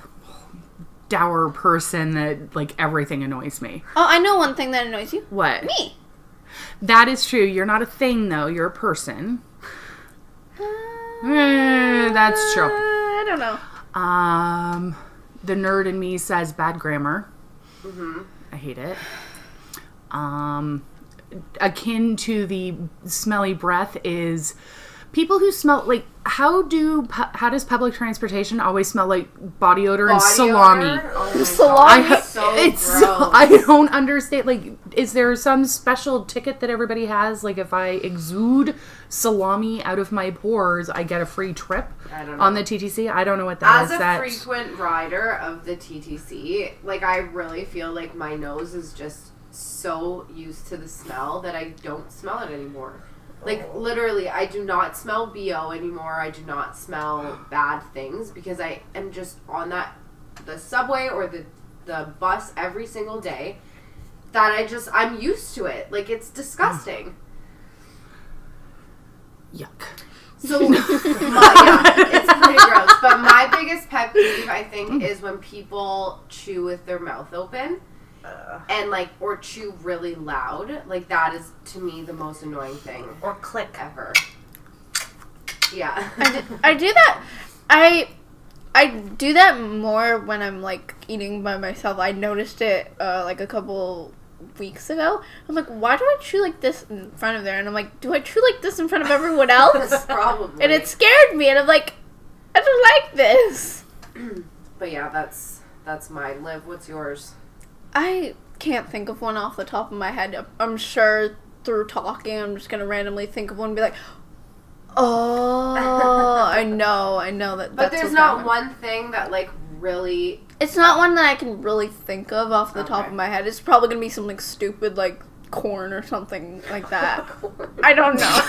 dour person that, everything annoys me. Oh, I know one thing that annoys you. What? Me. That is true. You're not a thing, though. You're a person. That's true. I don't know. The nerd in me says bad grammar. Mm-hmm. I hate it. Akin to the smelly breath is people who smell how does public transportation always smell like body odor and salami? Odor? Oh my Salami? God, it's so gross. I don't understand. Is there some special ticket that everybody has? If I exude salami out of my pores, I get a free trip on the TTC? I don't know what that is. As a frequent rider of the TTC, I really feel like my nose is just so used to the smell that I don't smell it anymore. Literally, I do not smell BO anymore. I do not smell bad things because I am just on the subway or the bus every single day that I'm used to it. It's disgusting. Yuck. So, it's pretty gross. But my biggest pet peeve, I think, is when people chew with their mouth open. And or chew really loud. That is to me the most annoying thing. Or click. Ever. Yeah. I do that. I do that more when I'm eating by myself. I noticed it a couple weeks ago. I'm why do I chew like this in front of there? And I'm do I chew like this in front of everyone else? Probably. And it scared me. And I'm I don't like this. But yeah, that's my Liv. What's yours? I can't think of one off the top of my head. I'm sure through talking, I'm just gonna randomly think of one and be oh, I know that. But there's not one thing that really. It's not one that I can really think of off the top of my head. It's probably gonna be something stupid like corn or something like that. I don't know.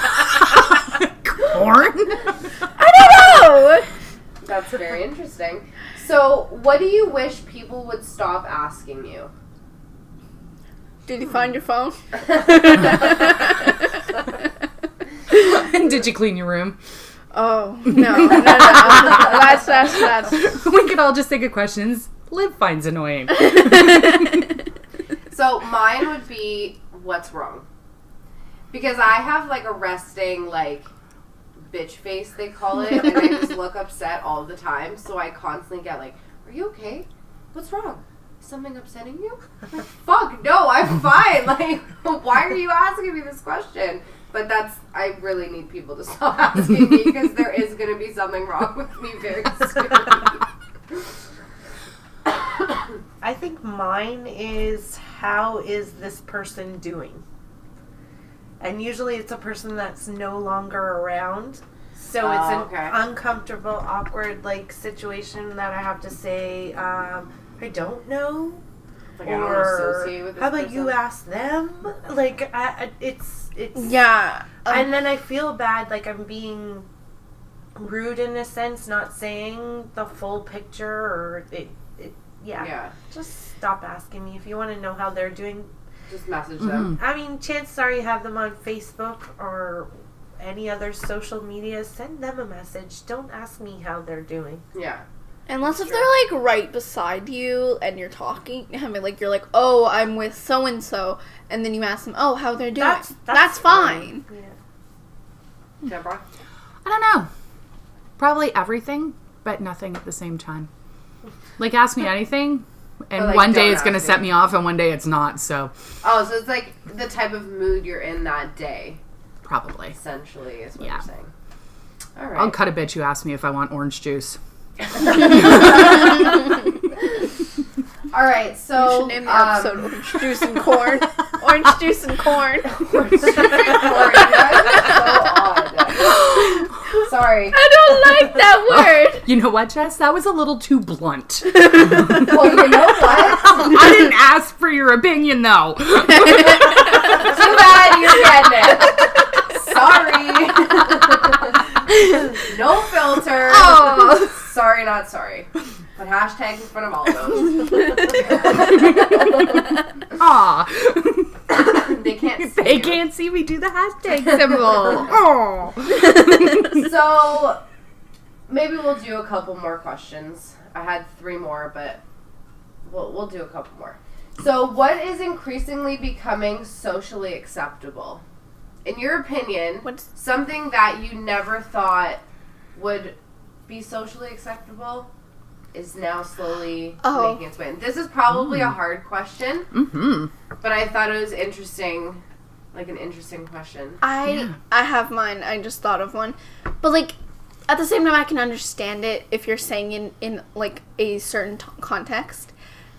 Corn? I don't know. That's very interesting. So, what do you wish people would stop asking you? Did you find your phone? Did you clean your room? Oh, no. That's. We could all just think of questions Liv finds annoying. So, mine would be, what's wrong? Because I have, a resting, bitch face, they call it, and I just look upset all the time, so I constantly get are you okay? What's wrong? Is something upsetting you? Fuck, no, I'm fine. Why are you asking me this question? But I really need people to stop asking me because there is going to be something wrong with me very soon. I think mine is, how is this person doing? And usually it's a person that's no longer around. So it's an uncomfortable, awkward, like, situation that I have to say, I don't know. Like, I don't associate with this how about person. you ask them? Like, it's Yeah. and then I feel bad, like I'm being rude in a sense, not saying the full picture, or yeah. Just stop asking me. If you want to know how they're doing, just message them. I mean, chances are you have them on Facebook or any other social media. Send them a message. Don't ask me how they're doing. Yeah. Unless if they're, like, right beside you and you're talking, I mean, like, you're like, oh, I'm with so-and-so, and then you ask them, oh, how they're doing. That's fine. Yeah. Deborah? I don't know. Probably everything, but nothing at the same time. Like, ask me anything, and like, one day don't it's going to ask set me. me off, and one day it's not, so Oh, so it's like the type of mood you're in that day, probably. essentially, is what Yeah. you're saying. All right. I'll cut a bitch who asks me if I want orange juice. All right, so... You should name the episode Orange Juice and Corn. Orange Juice and Corn. Orange juice and corn. You guys are so odd. Sorry. I don't like that word. You know what, Jess? That was a little too blunt. Well, you know what? I didn't ask for your opinion, though. Too bad you're getting it. Sorry. No filter. Oh. Sorry, not sorry. Put hashtag in front of all those. Aw. They can't see They you. can't see me do the hashtag symbol. Aw. So, maybe we'll do a couple more questions. I had 3 more, but we'll do a couple more. So, what is increasingly becoming socially acceptable? In your opinion, something that you never thought would be socially acceptable is now slowly making its way. And this is probably a hard question, but I thought it was interesting, like an interesting question. I have mine. I just thought of one. But, like, at the same time, I can understand it if you're saying in like, a certain context.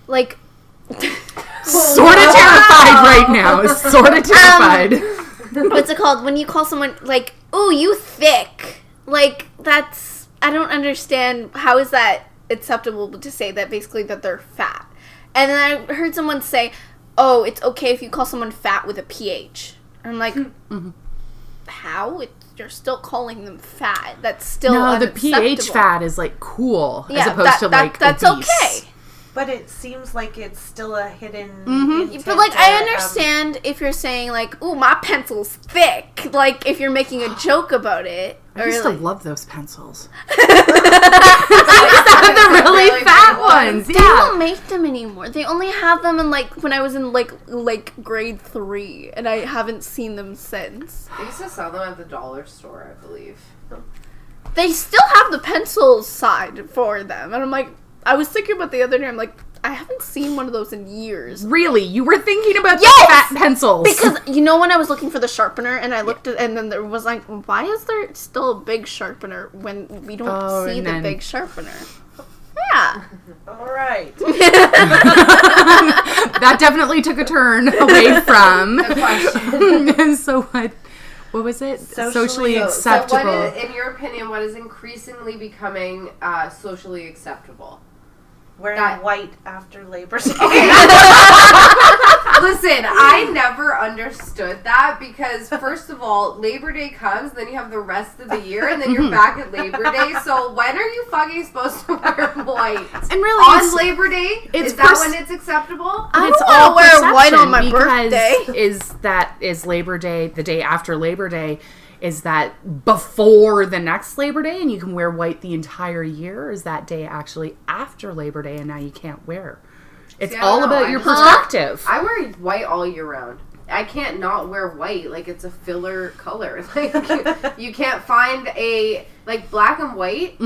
Like... Sort of terrified right now. Sort of terrified. What's it called? When you call someone, like, ooh, you thick. Like, that's... I don't understand. How is that acceptable to say that basically that they're fat? And then I heard someone say, oh, it's okay if you call someone fat with a PH. And I'm like, how? You're still calling them fat. That's still the PH fat is, like, cool, as opposed to, like, that's obese. okay. But it seems like it's still a hidden intent. But, like, I understand if you're saying, like, ooh, my pencil's thick. Like, if you're making a joke about it. I used to like, love those pencils. The really fat ones. They Yeah. don't make them anymore. They only have them in, like, when I was in, like grade 3. And I haven't seen them since. They used to sell them at the dollar store, I believe. They still have the pencil side for them. And I'm like, I was thinking about the other day, I'm like, I haven't seen one of those in years. Really? You were thinking about Yes! the fat pencils? Because, you know, when I was looking for the sharpener, and I looked at, and then there was like, why is there still a big sharpener when we don't see the big sharpener? Yeah. All right. That definitely took a turn away from The question. So what was it? Socially So acceptable. what is, in your opinion, what is increasingly becoming socially acceptable? Wearing white after Labor Day. Listen, I never understood that because, first of all, Labor Day comes, then you have the rest of the year, and then you're back at Labor Day. So when are you fucking supposed to wear white? And really, on Labor Day? Is that when it's acceptable? I it's don't all want to wear white on my because birthday. is Labor Day, the day after Labor Day, is that before the next Labor Day and you can wear white the entire year? Or is that day actually after Labor Day and now you can't wear? It's all about your perspective. I wear white all year round. I can't not wear white. Like, it's a filler color. Like, you can't find a, like, black and white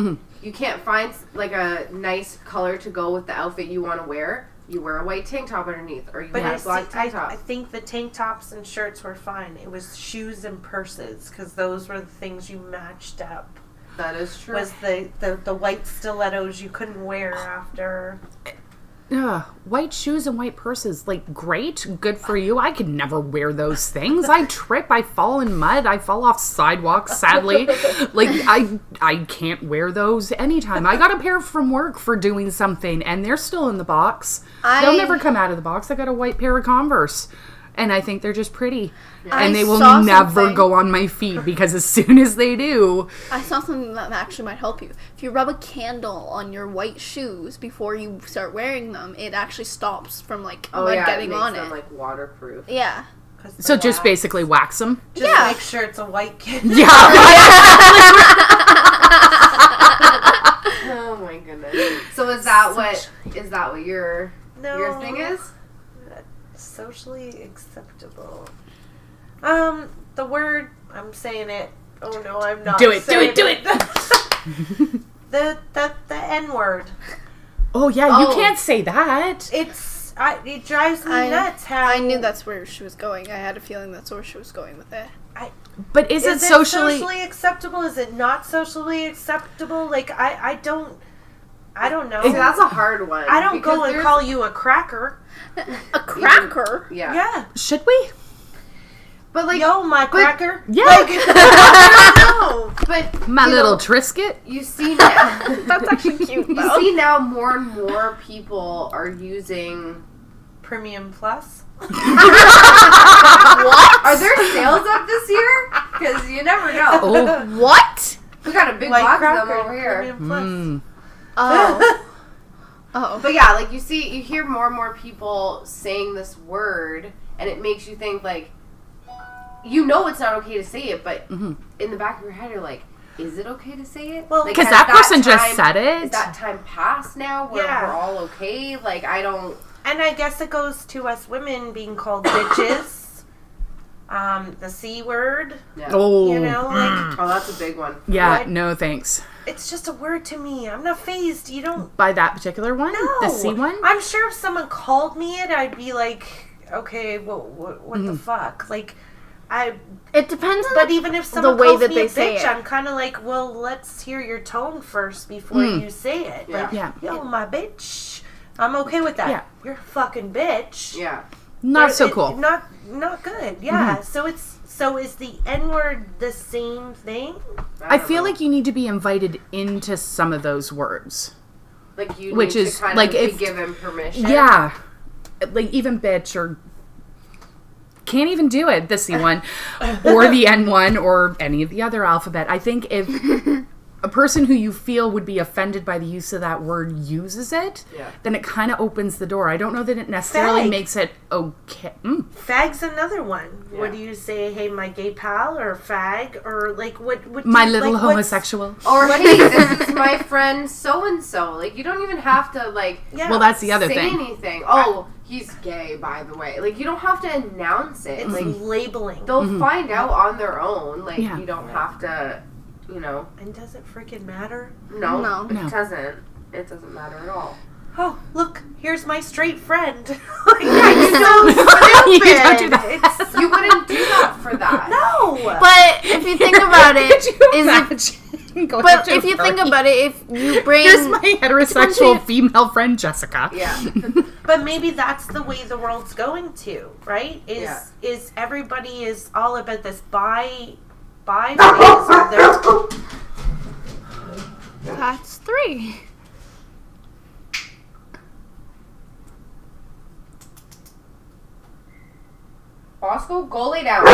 you can't find like a nice color to go with the outfit you want to wear, you wear a white tank top underneath, or you wear a black tank top. I think the tank tops and shirts were fine. It was shoes and purses, because those were the things you matched up. That is true. Was the white stilettos you couldn't wear after. White shoes and white purses, like, great, good for you. I could never wear those things. I trip, I fall in mud, I fall off sidewalks, sadly. Like, I can't wear those anytime. I got a pair from work for doing something, and they're still in the box. They'll never come out of the box. I got a white pair of Converse, and I think they're just pretty. And they will never go on my feet, because as soon as they do... I saw something that actually might help you. If you rub a candle on your white shoes before you start wearing them, it actually stops from, like, mud getting on it. It makes them, like, waterproof. Yeah. So just basically wax them? Just make sure it's a white candle. Yeah. Oh my goodness. So is that what your thing is? Socially acceptable. The word, I'm saying it. Oh no, I'm not. Do it. The N-word. Oh yeah, you can't say that. It drives me nuts how... I knew that's where she was going. I had a feeling that's where she was going with it. But is it socially acceptable? Is it not socially acceptable? Like, I don't know. See, that's a hard one. I don't go and call you a cracker. A cracker? Yeah. Should we? But like, yo, my cracker. Yeah. Like, no. But my little Triscuit. You see now. That's actually cute, though. You see now more and more people are using Premium Plus. What? Are there sales up this year? Because you never know. Oh, what? We got a big box of them over here. Premium Plus. Oh. But yeah, like you hear more and more people saying this word, and it makes you think like, you know, it's not okay to say it, but in the back of your head, you're like, is it okay to say it? Well, because that person just said it. Is that time past now where we're all okay? Like, I don't. And I guess it goes to us women being called bitches. The C word. Yeah. Oh. You know, like. Oh, that's a big one. Yeah, What? no thanks. It's just a word to me. I'm not phased. You don't. By that particular one? No. The C one? I'm sure if someone called me it, I'd be like, okay, well, what the fuck? Like, It depends on But even if someone way calls that me they a say bitch, it. I'm kind of like, well, let's hear your tone first before you say it. Yeah. Like, Yeah. yo, my bitch. I'm okay with that. Yeah. You're a fucking bitch. Yeah. Not so cool. Not good. Yeah. So is the N-word the same thing? I feel like you need to be invited into some of those words. Like you Which need is, to kind like, of if- give him permission. Yeah. Like, even bitch or... Can't even do it, the C one, or the N one, or any of the other alphabet. I think if a person who you feel would be offended by the use of that word uses it, then it kind of opens the door. I don't know that it necessarily makes it okay. Fag's another one. Yeah. What do you say? Hey, my gay pal, or fag, or like what? My do you- little like, homosexual. Or hey, this is my friend so and so. Like you don't even have to like. Yeah. Well, that's the other say thing. anything. Oh, he's gay, by the way. Like you don't have to announce it. It's Like labeling. they'll find out on their own. Like Yeah. you don't have to, you know. And does it freaking matter? No, No. it doesn't. It doesn't matter at all. Oh, look, here's my straight friend. Like, You so You stupid. don't do that. It's You wouldn't do that for that. no. But if you think about it, Could you is imagine going but to a if you think party? about it, if you bring Here's my heterosexual female friend, Jessica. Yeah. But maybe that's the way the world's going to, right? Is everybody is all about this bi phase of their that's 3. Bosco, go lay down.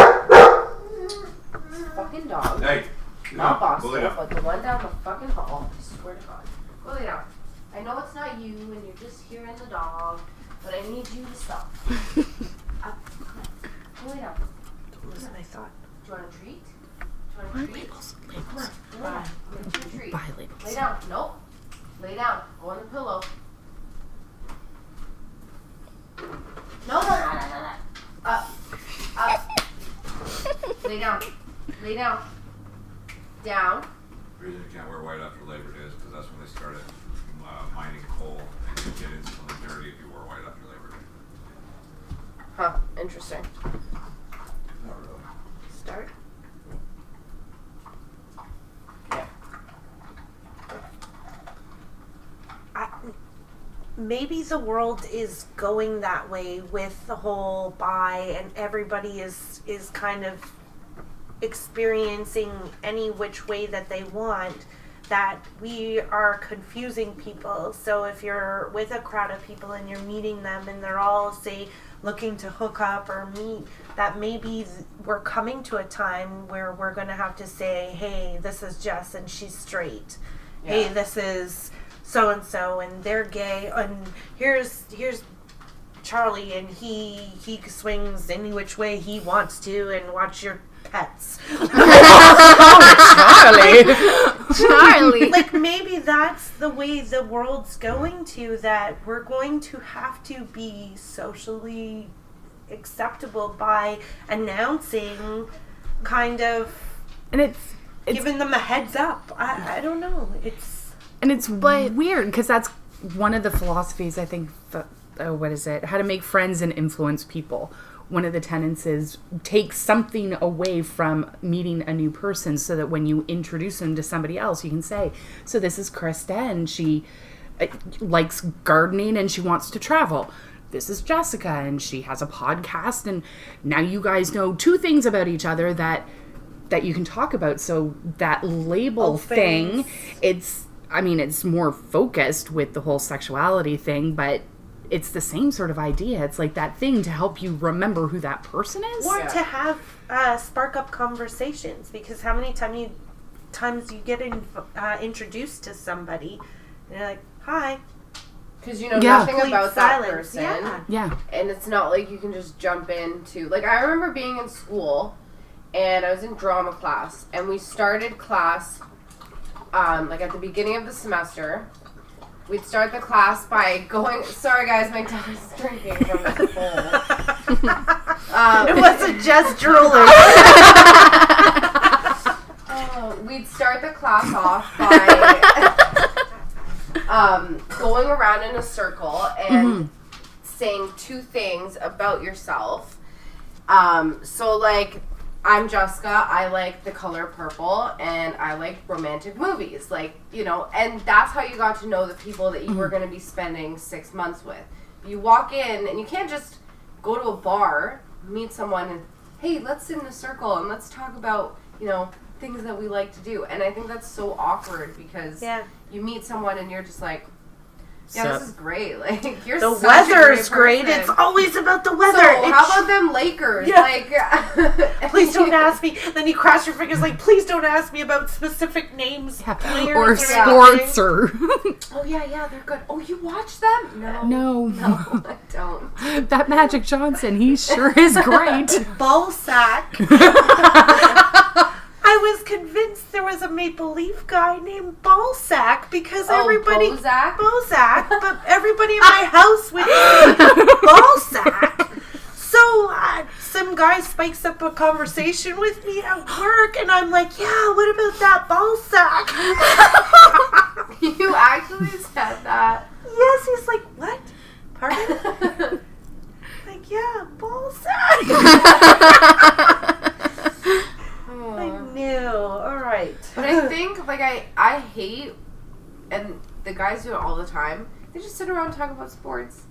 Fucking dog. Hey, Not go Bosco, lay down. but the one down the fucking hall. I swear to God. Go lay down. I know it's not you and you're just hearing the dog, but I need you to stop. Up. Go lay down. What was I thought? Do you want a treat? Do you want a treat? Labels. Come on. Lay down. I'm gonna give you a treat. Buy labels. Lay down. Nope. Lay down. Go on the pillow. No. Up. Up. Lay down. Lay down. Down. The reason you can't wear white after Labor Day is because that's when they started mining coal, and you get instantly dirty if you wore white after Labor Day. Huh, interesting. Not really. Start. Maybe the world is going that way with the whole buy, and everybody is kind of experiencing any which way that they want, that we are confusing people. So if you're with a crowd of people and you're meeting them and they're all, say, looking to hook up or meet, that maybe we're coming to a time where we're going to have to say, hey, this is Jess and she's straight. Yeah. Hey, this is so-and-so and they're gay, and here's Charlie and he swings any which way he wants to, and watch your pets. Charlie. Like, maybe that's the way the world's going to, that we're going to have to be socially acceptable by announcing, kind of, and it's giving them a heads up. I don't know. It's weird because that's one of the philosophies, I think, what is it? How to make friends and influence people. One of the tenets is take something away from meeting a new person so that when you introduce them to somebody else, you can say, so this is Christa and she likes gardening and she wants to travel. This is Jessica and she has a podcast, and now you guys know 2 things about each other that you can talk about. So that label thing, it's more focused with the whole sexuality thing, but it's the same sort of idea. It's like that thing to help you remember who that person is. Or to have spark up conversations, because how many times you get introduced to somebody and you're like, hi. Because you know nothing Complete about silence. that person. Yeah. And it's not like you can just jump into... Like, I remember being in school, and I was in drama class, and we started class... at the beginning of the semester, we'd start the class by going... Sorry, guys, my dog is drinking from the bowl. It wasn't just drooling. We'd start the class off by going around in a circle and saying 2 things about yourself. So, like... I'm Jessica, I like the color purple, and I like romantic movies. And that's how you got to know the people that you were going to be spending 6 months with. You walk in, and you can't just go to a bar, meet someone, and, hey, let's sit in a circle, and let's talk about, things that we like to do. And I think that's so awkward, because you meet someone, and you're just like, this is great. Like, you're the such weather a great is great. person. It's always about the weather. So how about them Lakers? Yeah. Please don't ask me. Then you cross your fingers like, please don't ask me about specific names, players, or sports, or. Oh yeah, they're good. Oh, you watch them? No, I don't. That Magic Johnson, he sure is great. Ball sack. I was convinced there was a Maple Leaf guy named Ballsack because everybody... Bozak, but everybody in my house would say Ballsack. So some guy spikes up a conversation with me at work, and I'm like, yeah, what about that Ballsack? You actually said that? Yes, he's like, what? Pardon? Like, yeah, Ballsack. I knew. All right. But I think, I hate, and the guys do it all the time, they just sit around and talk about sports.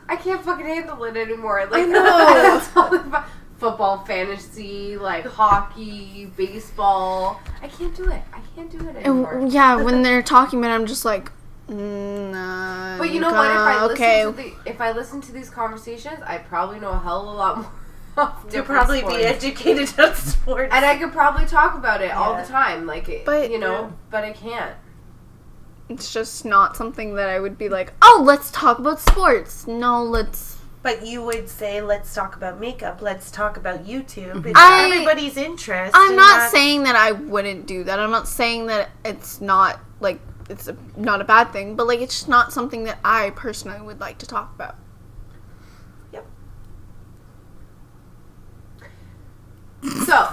I can't fucking handle it anymore. I know. It's all about football, fantasy, hockey, baseball. I can't do it. Anymore. When they're talking about it, I'm just like, nah. But you know what? If I listen to these conversations, I probably know a hell of a lot more. You'll probably be educated on sports. And I could probably talk about it all the time. But I can't. It's just not something that I would be like, oh, let's talk about sports. No, let's... But you would say, let's talk about makeup. Let's talk about YouTube. It's everybody's interest. I'm not saying that I wouldn't do that. I'm not saying that it's not, not a bad thing. But, it's just not something that I personally would like to talk about. So,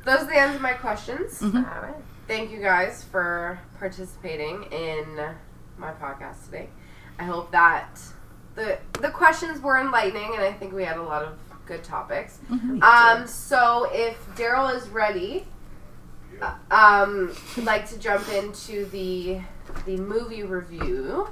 those are the ends of my questions. Mm-hmm. All right. Thank you guys for participating in my podcast today. I hope that the questions were enlightening, and I think we had a lot of good topics. So if Darryl is ready, I'd like to jump into the movie review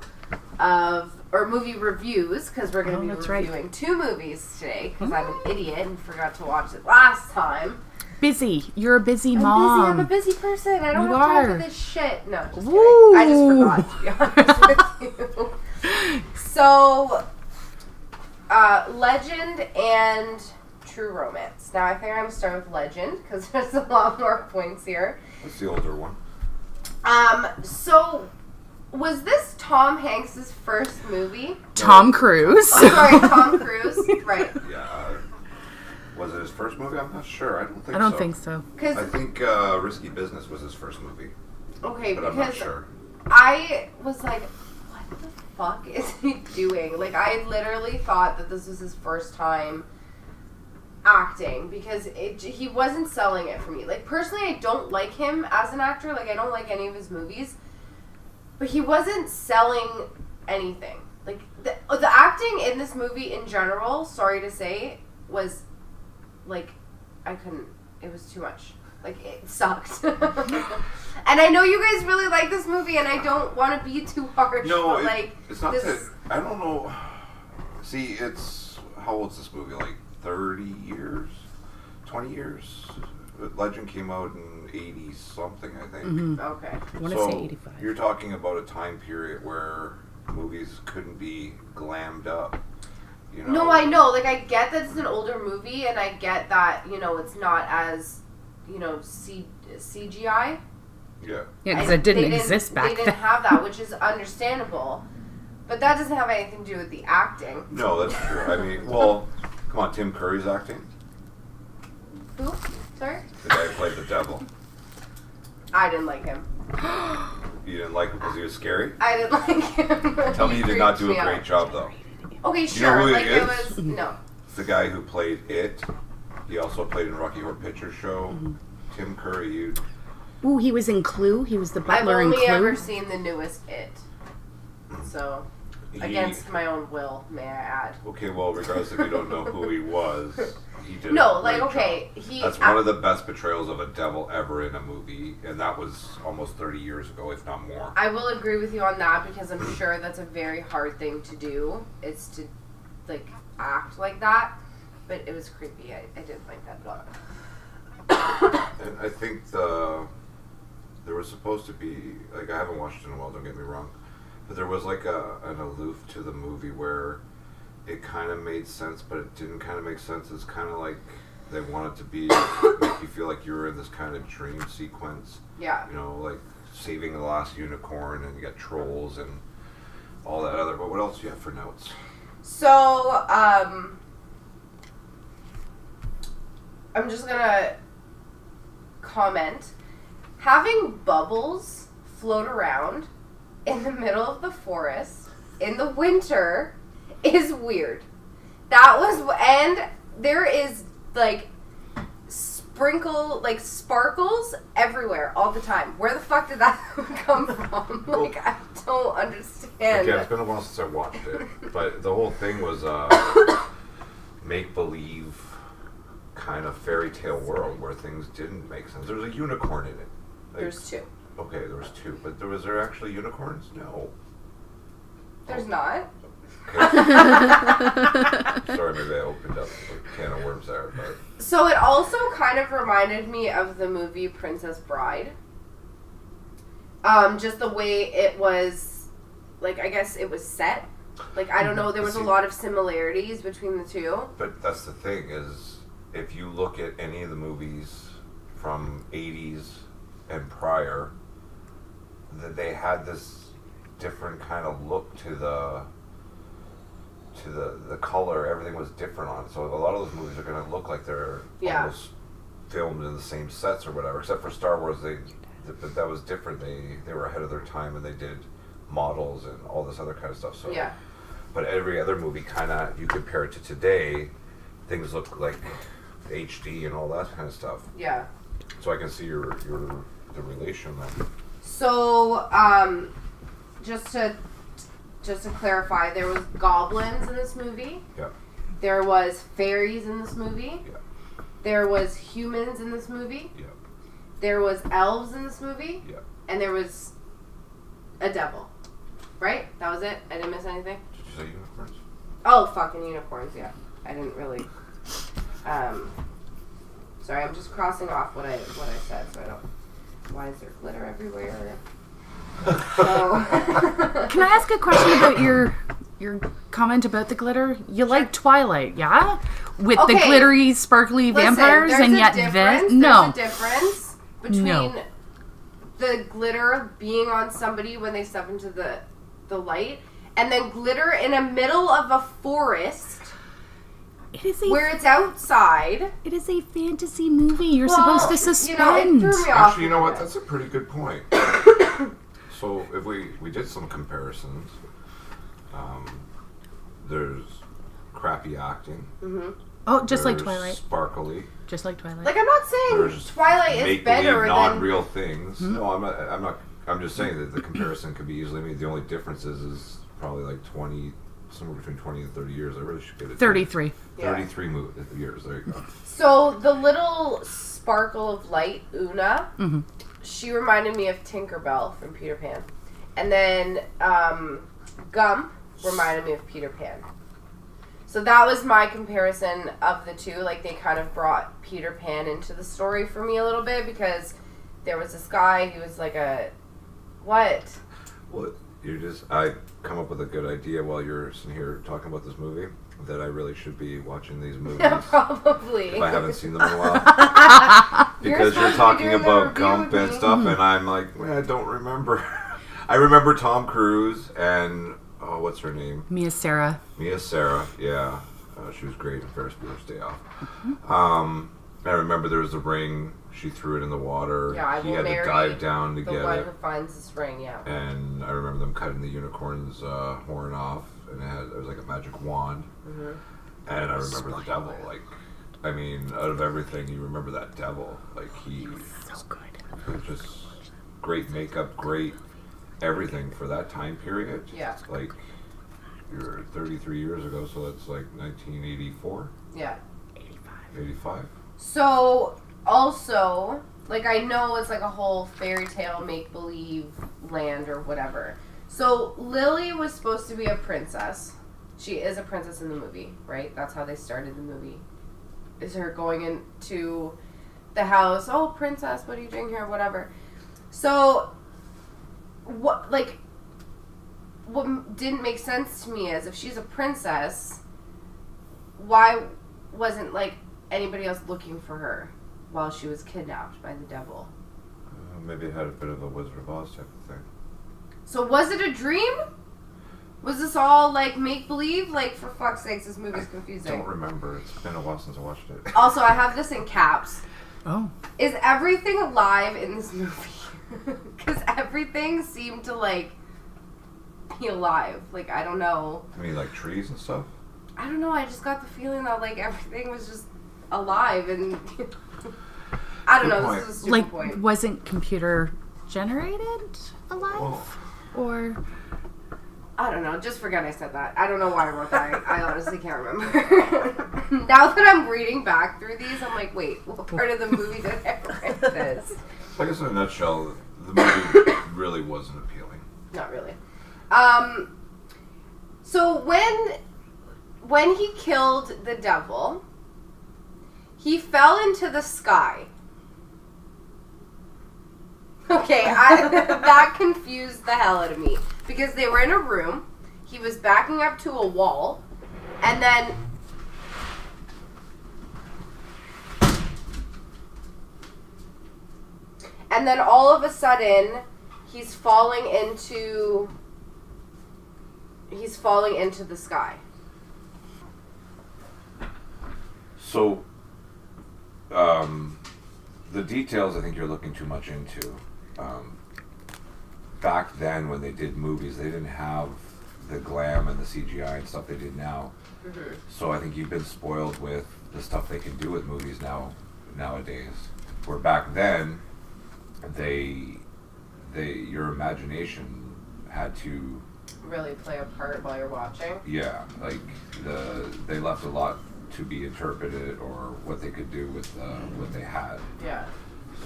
or movie reviews, because we're going to be reviewing 2 movies today, because I'm an idiot and forgot to watch it last time. Busy. You're a busy mom. I'm a busy person. I don't have time for this shit. No, just kidding. Woo. I just forgot, to be honest with you. So, Legend and True Romance. Now, I think I'm going to start with Legend, because there's a lot more points here. That's the older one. So, was this Tom Hanks' first movie? Tom Cruise. Oh, sorry, Tom Cruise. Right. Yeah. Was it his first movie? I'm not sure. I don't think so. I don't think so. I think Risky Business was his first movie. Okay, but I'm not sure. I was like, what the fuck is he doing? Like, I literally thought that this was his first time acting, because he wasn't selling it for me. Like, personally, I don't like him as an actor. Like, I don't like any of his movies. But he wasn't selling anything. Like, the acting in this movie in general, sorry to say, was, like, I couldn't. It was too much. Like, it sucked. And I know you guys really like this movie, and I don't want to be too harsh. No, but, like, it's not that. I don't know. See, it's. How old's this movie? Like 30 years? 20 years? Legend came out in 80 something, I think. Mm-hmm. Okay. I want to say 85. You're talking about a time period where movies couldn't be glammed up. You know? No, I know. Like, I get that it's an older movie, and I get that, you know, it's not as, you know, CGI. Yeah. Yeah, because it didn't exist back then. They didn't have that, which is understandable. But that doesn't have anything to do with the acting. No, that's true. I mean, well, come on, Tim Curry's acting. Who? Sorry? The guy who played the devil. I didn't like him. You didn't like him because he was scary? I didn't like him. Tell me you did not do a Creeped me great out. job, though. Okay, You sure. know who Like, he it is? was... No. It's the guy who played It. He also played in Rocky Horror Picture Show. Mm-hmm. Tim Curry, you... Ooh, he was in Clue. He was the I've butler in only Clue. ever seen the newest It. So, against my own will, may I add. Okay, well, regardless if you don't know who he was, he did No, a like, great okay, job. That's one of the best portrayals of a devil ever in a movie, and that was almost 30 years ago, if not more. I will agree with you on that, because I'm sure that's a very hard thing to do, is to, like, act like that. But it was creepy. I didn't like that at all. And I think there was supposed to be, like, I haven't watched it in a while, don't get me wrong, but there was like an aloof to the movie where it kind of made sense, but it didn't kind of make sense. It's kind of like they wanted to be, make you feel like you were in this kind of dream sequence. Yeah. You know, like saving the last unicorn, and you got trolls and all that other, but what else do you have for notes? So, I'm just gonna comment. Having bubbles float around in the middle of the forest in the winter is weird. That was, and there is, like, sparkles everywhere all the time. Where the fuck did that come from? Like, I don't understand. Okay, it's been a while since I watched it, but the whole thing was make-believe kind of fairy tale world where things didn't make sense. There was a unicorn in it. Like, There's 2. Okay, there was 2, but was there actually unicorns? No. There's not. Okay. Sorry, maybe I opened up a can of worms there, but... So it also kind of reminded me of the movie Princess Bride. Just the way it was, like, I guess it was set. Like, I don't know, there was a lot of similarities between the two. But that's the thing is, if you look at any of the movies from 80s and prior, that they had this different kind of look to the color. Everything was different on it. So a lot of those movies are going to look like they're almost filmed in the same sets or whatever. Except for Star Wars, that was different. They were ahead of their time, and they did models and all this other kind of stuff. So Yeah. But every other movie, kind of, you compare it to today, things look like HD and all that kind of stuff. Yeah. So I can see the relation then. So, just to clarify, there was goblins in this movie. Yeah. There was fairies in this movie. Yeah. There was humans in this movie. Yeah. There was elves in this movie. Yeah. And there was a devil. Right? That was it? I didn't miss anything? Did you say unicorns? Oh, fucking unicorns, yeah. I didn't really... sorry, I'm just crossing off what I said, so I don't... Why is there glitter everywhere? So... Can I ask a question about your comment about the glitter? You like Twilight, yeah? With the glittery, sparkly vampires, and yet this? No. There's a difference between the glitter being on somebody when they step into the light, and then glitter in the middle of a forest where it's outside. It is a fantasy movie. You're supposed to suspend. It threw me off. Actually, you know what? That's a pretty good point. So if we did some comparisons, there's crappy acting. Mm-hmm. Oh, just like There's Twilight. Sparkly. Just like Twilight. Like, I'm not saying There's Twilight is better than... non-real things. No, I'm not. I'm just saying that the comparison could be easily made. The only difference is probably like 20, somewhere between 20 and 30 years. I really should get it. 33. 33 years. There you go. So the little sparkle of light, Una, she reminded me of Tinkerbell from Peter Pan. And then Gump reminded me of Peter Pan. So that was my comparison of the two. Like, they kind of brought Peter Pan into the story for me a little bit, because there was this guy who was like a... What? Well, I come up with a good idea while you're sitting here talking about this movie, that I really should be watching these movies. Probably. If I haven't seen them in a while. Because you're talking about Gump and stuff, and I'm like, I don't remember. I remember Tom Cruise and, what's her name? Mia Sara, yeah. She was great in Ferris Bueller's Day Off. I remember there was a ring. She threw it in the water. Yeah, he had to dive down to get the one it. who finds this ring, yeah. And I remember them cutting the unicorn's horn off, and it was like a magic wand. And I remember the devil. Like, I mean, out of everything, you remember that devil. Like, he was so good. It was just great makeup, great everything for that time period. Yeah. Like, you're 33 years ago, so that's like 1984. Yeah. 85. So, also, like, I know it's like a whole fairy tale make-believe land or whatever. So, Lily was supposed to be a princess. She is a princess in the movie, right? That's how they started the movie. Is her going into the house, oh, princess, what are you doing here? Whatever. So, what didn't make sense to me is, if she's a princess, why wasn't, like, anybody else looking for her while she was kidnapped by the devil? Maybe it had a bit of a Wizard of Oz type of thing. So was it a dream? Was this all, like, make-believe? Like, for fuck's sakes, this movie's confusing. I don't remember. It's been a while since I watched it. Also, I have this in caps. Oh. Is everything alive in this movie? Because everything seemed to, like, be alive. Like, I don't know. I mean, like trees and stuff? I don't know. I just got the feeling that, like, everything was just alive, and I don't know. This is a stupid point. Wasn't computer generated alive? Well, or I don't know. Just forget I said that. I don't know why I wrote that. I honestly can't remember. Now that I'm reading back through these, I'm like, wait, what part of the movie did I write this? I guess in a nutshell, the movie really wasn't appealing. Not really. So when he killed the devil, he fell into the sky. Okay, that confused the hell out of me. Because they were in a room, he was backing up to a wall, and then... And then all of a sudden, he's falling into the sky. So, the details I think you're looking too much into. Back then, when they did movies, they didn't have the glam and the CGI and stuff they did now. Mm-hmm. So I think you've been spoiled with the stuff they can do with movies nowadays. Where back then, your imagination had to really play a part while you're watching. Yeah, like they left a lot to be interpreted or what they could do with what they had. Yeah.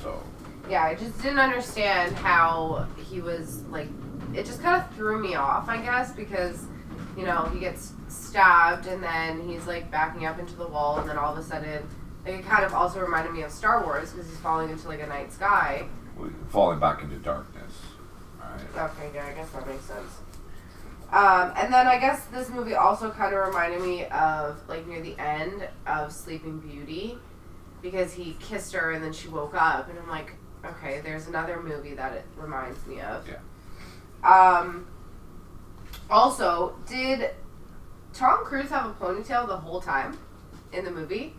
So. Yeah, I just didn't understand how he was like. It just kind of threw me off, I guess, because he gets stabbed and then he's like backing up into the wall, and then all of a sudden, like, it kind of also reminded me of Star Wars because he's falling into like a night sky. Falling back into darkness. All right. Okay, yeah, I guess that makes sense. And then I guess this movie also kind of reminded me of, like, near the end of Sleeping Beauty, because he kissed her and then she woke up, and I'm like, okay, there's another movie that it reminds me of. Yeah. Also, did Tom Cruise have a ponytail the whole time in the movie?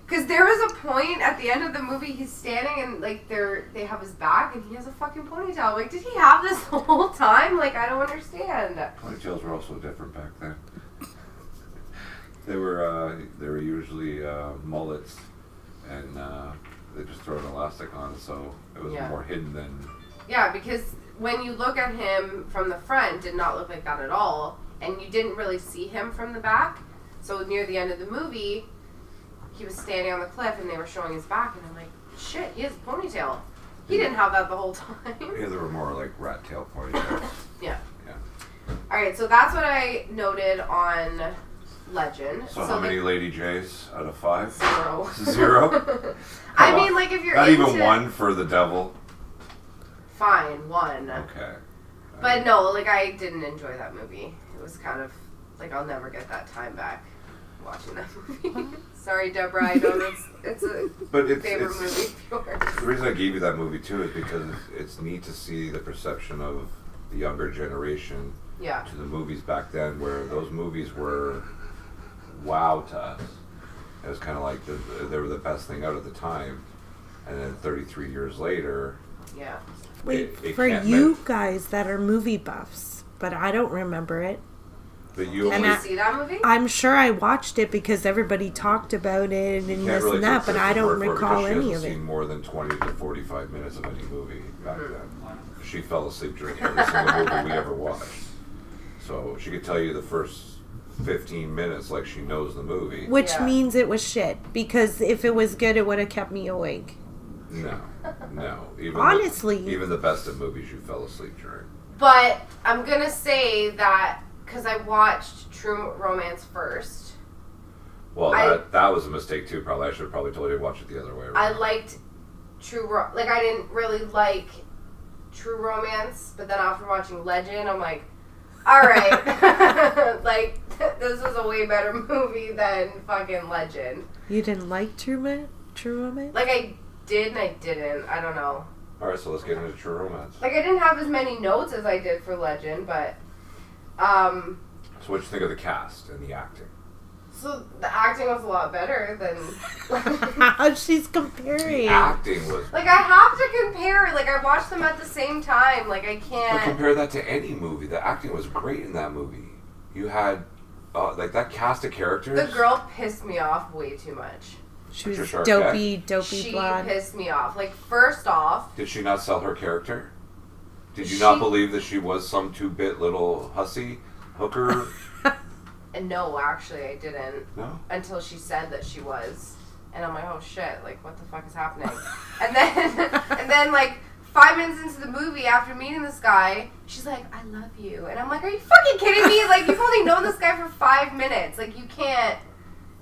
Because there was a point at the end of the movie, he's standing and, like, they have his back and he has a fucking ponytail. Like, did he have this the whole time? Like, I don't understand. Ponytails were also different back then. They were usually mullets, and they just throw an elastic on, so it was more hidden than... Yeah, because when you look at him from the front, it did not look like that at all, and you didn't really see him from the back. So near the end of the movie, he was standing on the cliff and they were showing his back, and I'm like, shit, he has a ponytail. He didn't have that the whole time. Yeah, there were more like rat tail ponytails. Yeah. Yeah. Alright, so that's what I noted on Legend. So how many Lady J's out of 5? 0. 0? I mean, like, if you're not into... even 1 for the devil? Fine, 1. Okay. But no, like, I didn't enjoy that movie. It was kind of, like, I'll never get that time back watching that movie. Sorry, Debra, I know it's a favorite movie of yours. The reason I gave you that movie, too, is because it's neat to see the perception of the younger generation to the movies back then, where those movies were wow to us. It was kind of like they were the best thing out at the time, and then 33 years later... Yeah. Wait, for you guys that are movie buffs, but I don't remember it. But you Did you see that movie? I'm sure I watched it because everybody talked about it and this and that, but I don't recall any of it. She hasn't seen more than 20 to 45 minutes of any movie back then. She fell asleep during every single movie we ever watched. So she could tell you the first 15 minutes like she knows the movie. Which means it was shit, because if it was good, it would have kept me awake. No. Honestly. Even the best of movies you fell asleep during. But I'm going to say that because I watched True Romance first. Well, that was a mistake too, probably. I should have probably told you to watch it the other way around. I liked I didn't really like True Romance, but then after watching Legend, I'm like, alright. Like, this was a way better movie than fucking Legend. You didn't like True Romance? Like, I did and I didn't. I don't know. Alright, so let's get into True Romance. Like, I didn't have as many notes as I did for Legend, but... So what'd you think of the cast and the acting? So, the acting was a lot better than... She's comparing. The acting was... Like, I have to compare. Like, I watched them at the same time. Like, I can't... But compare that to any movie. The acting was great in that movie. You had, like, that cast of characters... The girl pissed me off way too much. She was dopey blonde. She pissed me off. Like, first off... Did she not sell her character? Did you not believe that she was some 2-bit little hussy hooker? No, actually, I didn't. No? Until she said that she was. And I'm like, oh shit, like, what the fuck is happening? and then, like, 5 minutes into the movie, after meeting this guy, she's like, I love you. And I'm like, are you fucking kidding me? Like, you've only known this guy for 5 minutes. Like, you can't...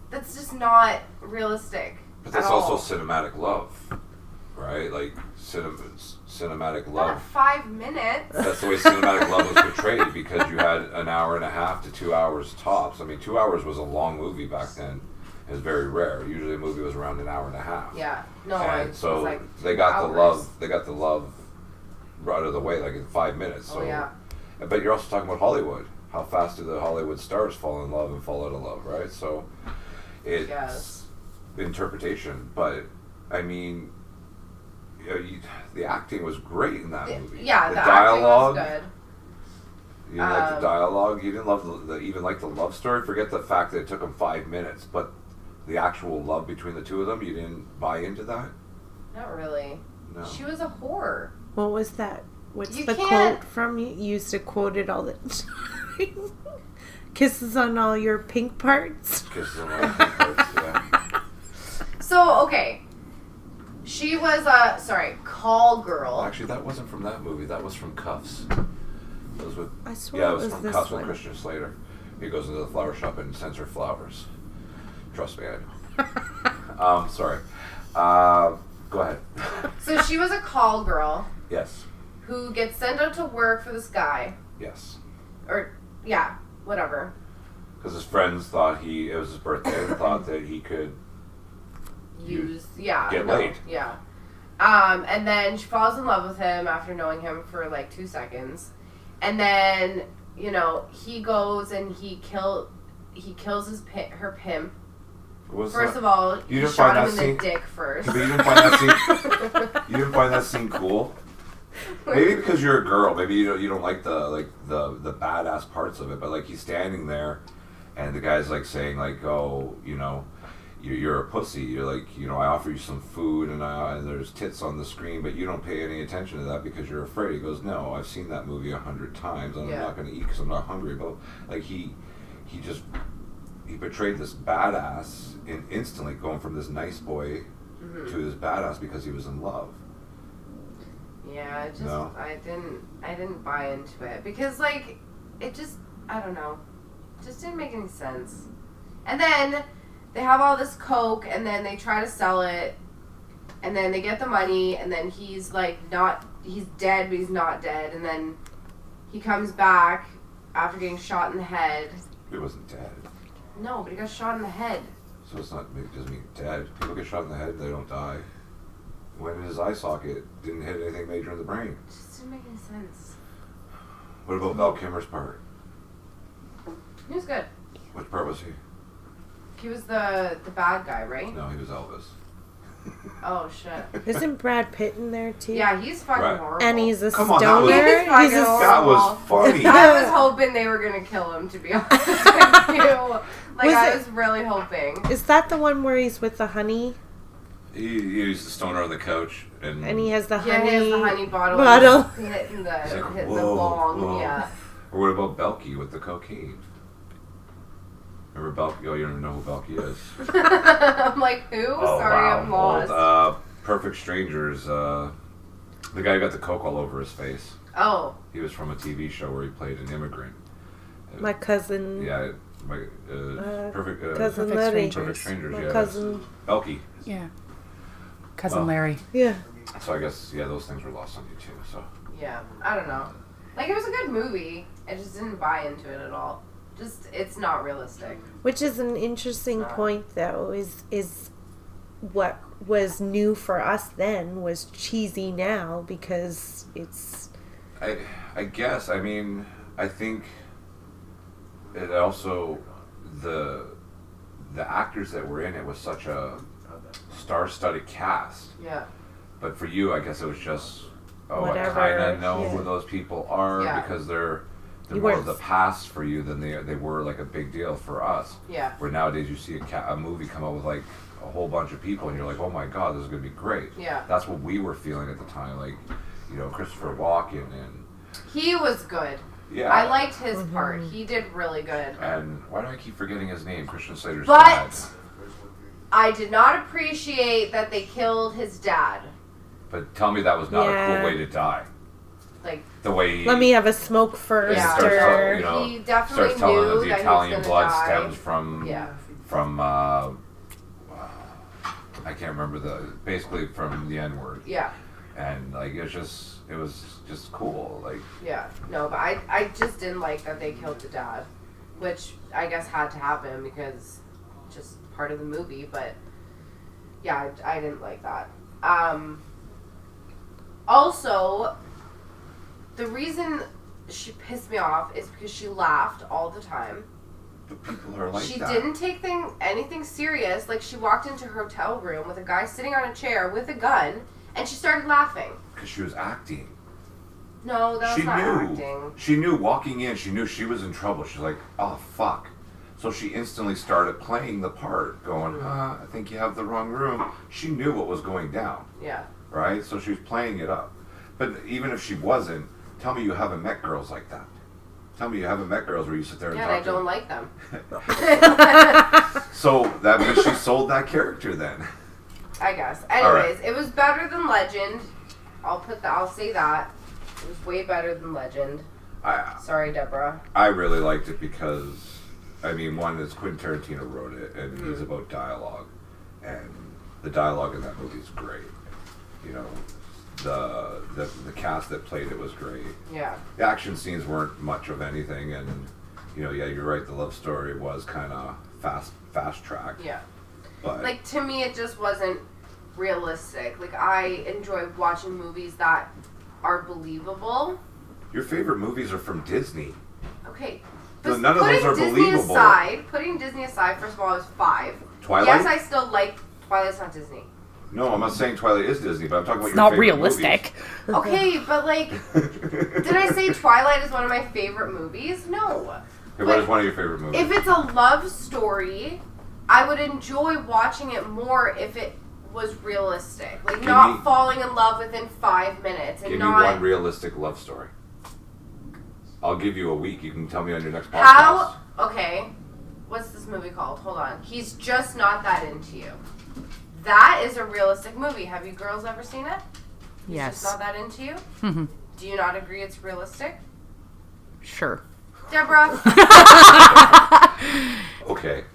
That's just not realistic. But that's also cinematic love, right? Like, cinematic love. Not 5 minutes. That's the way cinematic love was portrayed, because you had an hour and a half to 2 hours tops. I mean, 2 hours was a long movie back then. It was very rare. Usually a movie was around an hour and a half. Yeah. No, and so like they got the love. They got the love right out of the way, like in 5 minutes. So, yeah. But you're also talking about Hollywood. How fast do the Hollywood stars fall in love and fall out of love, right? So it's interpretation. But I mean, the acting was great in that movie. Yeah, the dialogue acting was good. You didn't like the dialogue. You didn't love even like the love story. Forget the fact that it took them 5 minutes, but the actual love between the two of them, you didn't buy into that. Not really. No. She was a whore. What was that? What's You the can't- quote from you? You used to quote it all the time. Kisses on all your pink parts. Kisses on all your pink parts, yeah. So, okay. She was a, call girl. Actually, that wasn't from that movie. That was from Cuffs. It was with, I swear yeah, it it was was from this Cuffs one. with Christian Slater. He goes into the flower shop and sends her flowers. Trust me, I know. Sorry. Go ahead. So she was a call girl Yes. who gets sent out to work for this guy. Yes. Or, yeah, whatever. Because his friends thought it was his birthday and thought that he could get laid. Yeah. And then she falls in love with him after knowing him for like 2 seconds. And then, you know, he goes and he kills her pimp. First of all, he shot him in the dick first. But you didn't find that scene. You didn't find that scene cool. Maybe because you're a girl. Maybe you don't like the badass parts of it. But like he's standing there, and the guy's like saying like, oh, you know, you're a pussy. You're like, you know, I offer you some food and there's tits on the screen, but you don't pay any attention to that because you're afraid. He goes, no, I've seen that movie 100 times, and I'm not going to eat because I'm not hungry. But like he betrayed this badass instantly, going from this nice boy to this badass because he was in love. Yeah, I didn't buy into it because like it just, I don't know, just didn't make any sense. And then they have all this coke, and then they try to sell it, and then they get the money, and then he's like he's dead, but he's not dead, and then he comes back after getting shot in the head. He wasn't dead. No, but he got shot in the head. So it doesn't mean dead. People get shot in the head and they don't die. When his eye socket didn't hit anything major in the brain. It just didn't make any sense. What about Val Kilmer's part? He was good. Which part was he? He was the bad guy, right? No, he was Elvis. Oh shit. Isn't Brad Pitt in there too? Yeah, he's fucking horrible. And he's a Come on, stoner. that was funny. I was hoping they were gonna kill him, to be honest with you. Like, I was really hoping. Is that the one where he's with the honey? He's the stoner on the couch, and And he has the Yeah, honey. he has the honey bottle. Hitting the, He's like, hitting the whoa, bong, whoa. yeah. Or what about Belky with the cocaine? Remember Belky? Oh, you don't even know who Belky is. I'm like, who? Sorry, I'm lost. Old, Perfect Strangers. The guy who got the coke all over his face. Oh. He was from a TV show where he played an immigrant. My cousin. Yeah, my perfect cousin Perfect Larry. Strangers. Perfect Strangers. My Yeah, cousin. Belky. Yeah. Cousin Larry. Yeah. So I guess those things were lost on you too. So Yeah, I don't know. Like, it was a good movie. I just didn't buy into it at all. It's not realistic. Which is an interesting point, though, is what was new for us then was cheesy now because it's... I guess, I mean, I think it also, the actors that were in it was such a star-studded cast. Yeah. But for you, I guess it was just, Whatever, I kind of know yeah. who those people are because they're more of the past for you than they were like a big deal for us. Yeah. Where nowadays you see a movie come out with like a whole bunch of people and you're like, oh my god, this is going to be great. Yeah. That's what we were feeling at the time. Like, you know, Christopher Walken and... He was good. Yeah. I liked his part. He did really good. And why do I keep forgetting his name? Christian Slater's But dad. I did not appreciate that they killed his dad. But tell me that was not a Yeah. cool way to die. Like, the way he... Let me have a smoke first. Yeah. Or... You know, he definitely starts telling knew them the that Italian he was blood gonna die. stems from I can't remember basically from the N-word. Yeah. And like it was just cool. Like, Yeah. No, but I just didn't like that they killed the dad, which I guess had to happen because just part of the movie. But yeah, I didn't like that. Also, the reason she pissed me off is because she laughed all the time. but people are like She that. didn't take anything serious. Like, she walked into her hotel room with a guy sitting on a chair with a gun, and she started laughing. Because she was acting. No, that was She not knew. acting. She knew walking in. She knew she was in trouble. She's like, oh fuck. So she instantly started playing the part, going, I think you have the wrong room. She knew what was going down. Yeah. Right? So she was playing it up. But even if she wasn't, tell me you haven't met girls like that. Tell me you haven't met girls where you sit there and talk Yeah, I to don't them. like them. So that means she sold that character then. I guess. Anyways, It was better than Legend. I'll say that. It was way better than Legend. Sorry, Deborah. I really liked it because, I mean, one is Quentin Tarantino wrote it, and he's about dialogue, and the dialogue in that movie is great. You know, the cast that played it was great. Yeah. The action scenes weren't much of anything, and you know, yeah, you're right. The love story was kind of fast tracked. Yeah. But like, to me, it just wasn't realistic. Like, I enjoy watching movies that are believable. Your favorite movies are from Disney. Okay. So none of those are believable. Putting Disney aside, first of all, I was 5. Twilight? Yes, I still like Twilight's not Disney. No, I'm not saying Twilight is Disney, but I'm talking about It's your not favorite realistic. Okay, but like, did I say Twilight is one of my favorite movies? No. Okay, what is one of your favorite movies? If it's a love story, I would enjoy watching it more if it was realistic. Like, not falling in love within 5 minutes. And Give not, me one realistic love story. I'll give you a week. You can tell me on your next podcast. Okay. What's this movie called? Hold on. He's Just Not That Into You. That is a realistic movie. Have you girls ever seen it? He's Yes. Just Not That Into You? Mm-hmm. Do you not agree it's realistic? Sure. Deborah? Okay.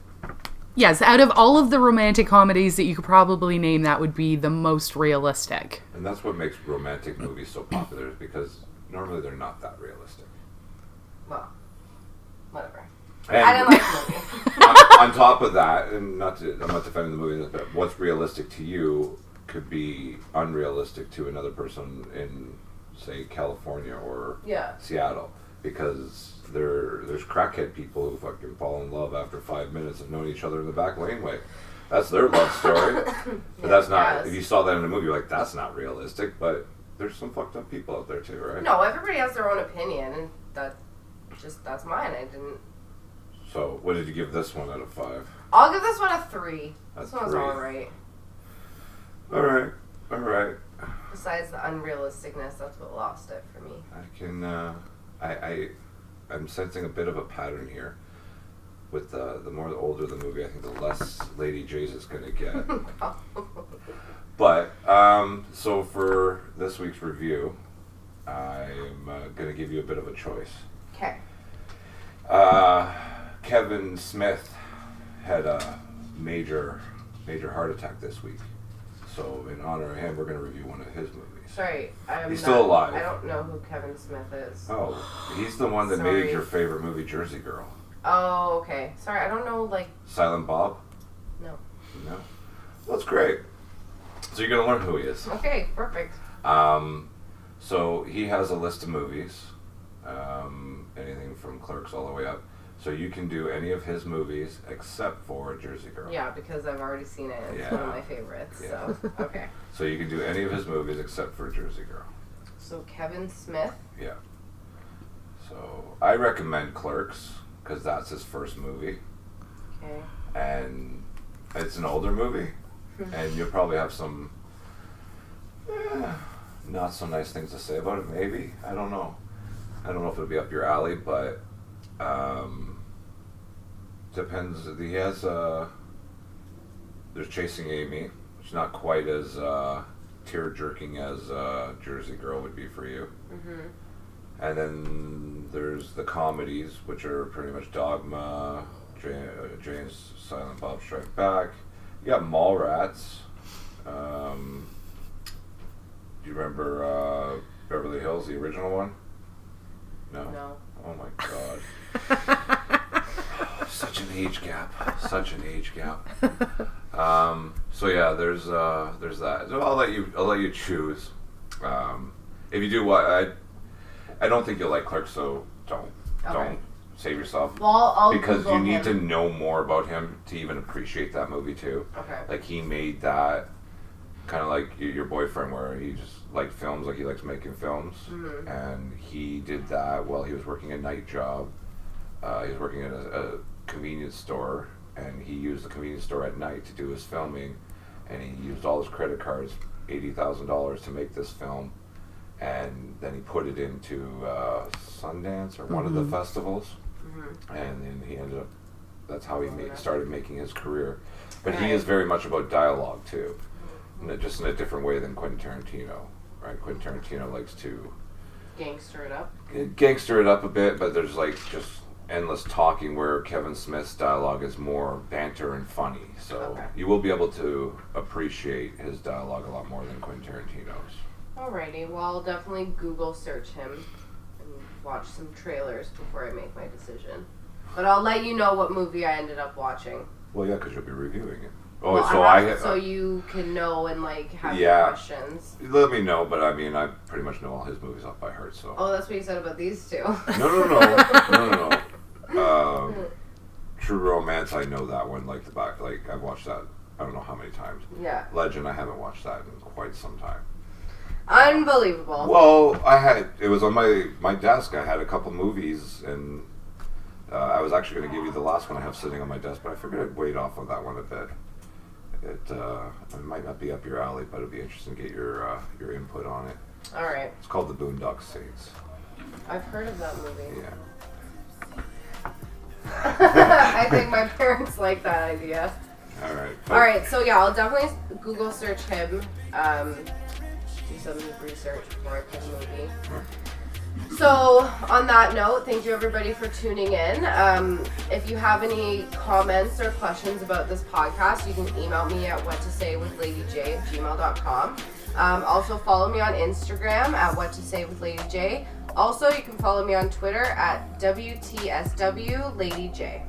Yes, out of all of the romantic comedies that you could probably name, that would be the most realistic. And that's what makes romantic movies so popular, is because normally they're not that realistic. Well, whatever. And I didn't like the movie. on top of that, and I'm not defending the movie, but what's realistic to you could be unrealistic to another person in, say, California or Seattle, because there's crackhead people who fucking fall in love after 5 minutes of knowing each other in the back laneway. That's their love story. But that's not, if you saw that in a movie, you're like, that's not realistic, but there's some fucked up people out there too, right? No, everybody has their own opinion, and that's mine. I didn't. So, what did you give this one out of 5? I'll give this one a 3. This one was 3. alright. Alright. Besides the unrealisticness, that's what lost it for me. I can, I'm sensing a bit of a pattern here. With the more older the movie, I think the less Lady J's it's going to get. But, so for this week's review, I'm going to give you a bit of a choice. Okay. Kevin Smith had a major heart attack this week. So in honor of him, we're going to review one of his movies. Sorry, he's still alive. I don't know who Kevin Smith is. Oh, he's the one that made your favorite movie, Jersey Girl. Oh, okay. Sorry, I don't know, like... Silent Bob? No. No? Well, that's great. So you're going to learn who he is. Okay, perfect. So he has a list of movies. Anything from Clerks all the way up. So you can do any of his movies except for Jersey Girl. Yeah, because I've already seen it. It's one of my favorites. Yeah. So, okay. So you can do any of his movies except for Jersey Girl. So Kevin Smith? Yeah. So I recommend Clerks, because that's his first movie. Okay. And it's an older movie. And you'll probably have some not so nice things to say about it, maybe. I don't know. I don't know if it'll be up your alley, but depends. He has there's Chasing Amy, which is not quite as tear-jerking as Jersey Girl would be for you. Mm-hmm. And then there's the comedies, which are pretty much Dogma, Jane's Silent Bob Strike Back. You got Mallrats. Do you remember Beverly Hills, the original one? No. Oh my god. Such an age gap. So yeah, there's that. So I'll let you choose. If you do what I don't think you'll like Clerks, so don't save yourself. Well, I'll because Google you need him. to know more about him to even appreciate that movie too. Okay. Like he made that kind of like your boyfriend, where he just liked films, like he likes making films, and he did that while he was working a night job. He was working at a convenience store, and he used the convenience store at night to do his filming, and he used all his credit cards, $80,000 to make this film, and then he put it into Sundance or one of the festivals, and then he ended up, that's how he started making his career. But he is very much about dialogue too, just in a different way than Quentin Tarantino, right? Quentin Tarantino likes to Gangster it up a bit, but there's like just endless talking, where Kevin Smith's dialogue is more banter and funny. So you will be able to appreciate his dialogue a lot more than Quentin Tarantino's. Alrighty, well, I'll definitely Google search him and watch some trailers before I make my decision. But I'll let you know what movie I ended up watching. Well, yeah, because you'll be reviewing it. Oh, well, so you can know and like have your questions. Let me know, but I mean, I pretty much know all his movies off by heart. So. Oh, that's what you said about these two. No. True Romance, I know that one like the back. Like I've watched that. I don't know how many times. Yeah. Legend, I haven't watched that in quite some time. Unbelievable. Well, it was on my desk. I had a couple movies, and I was actually going to give you the last one I have sitting on my desk, but I figured I'd wait off on that one a bit. It might not be up your alley, but it'd be interesting to get your input on it. All right. It's called The Boondock Saints. I've heard of that movie. Yeah. I think my parents like that idea. All right. All right. So yeah, I'll definitely Google search him. Do some research before I pick a movie. So, on that note, thank you everybody for tuning in. If you have any comments or questions about this podcast, you can email me at whattosaywithladyj@gmail.com. Also, follow me on Instagram at whattosaywithladyj. Also, you can follow me on Twitter at WTSWLadyJ.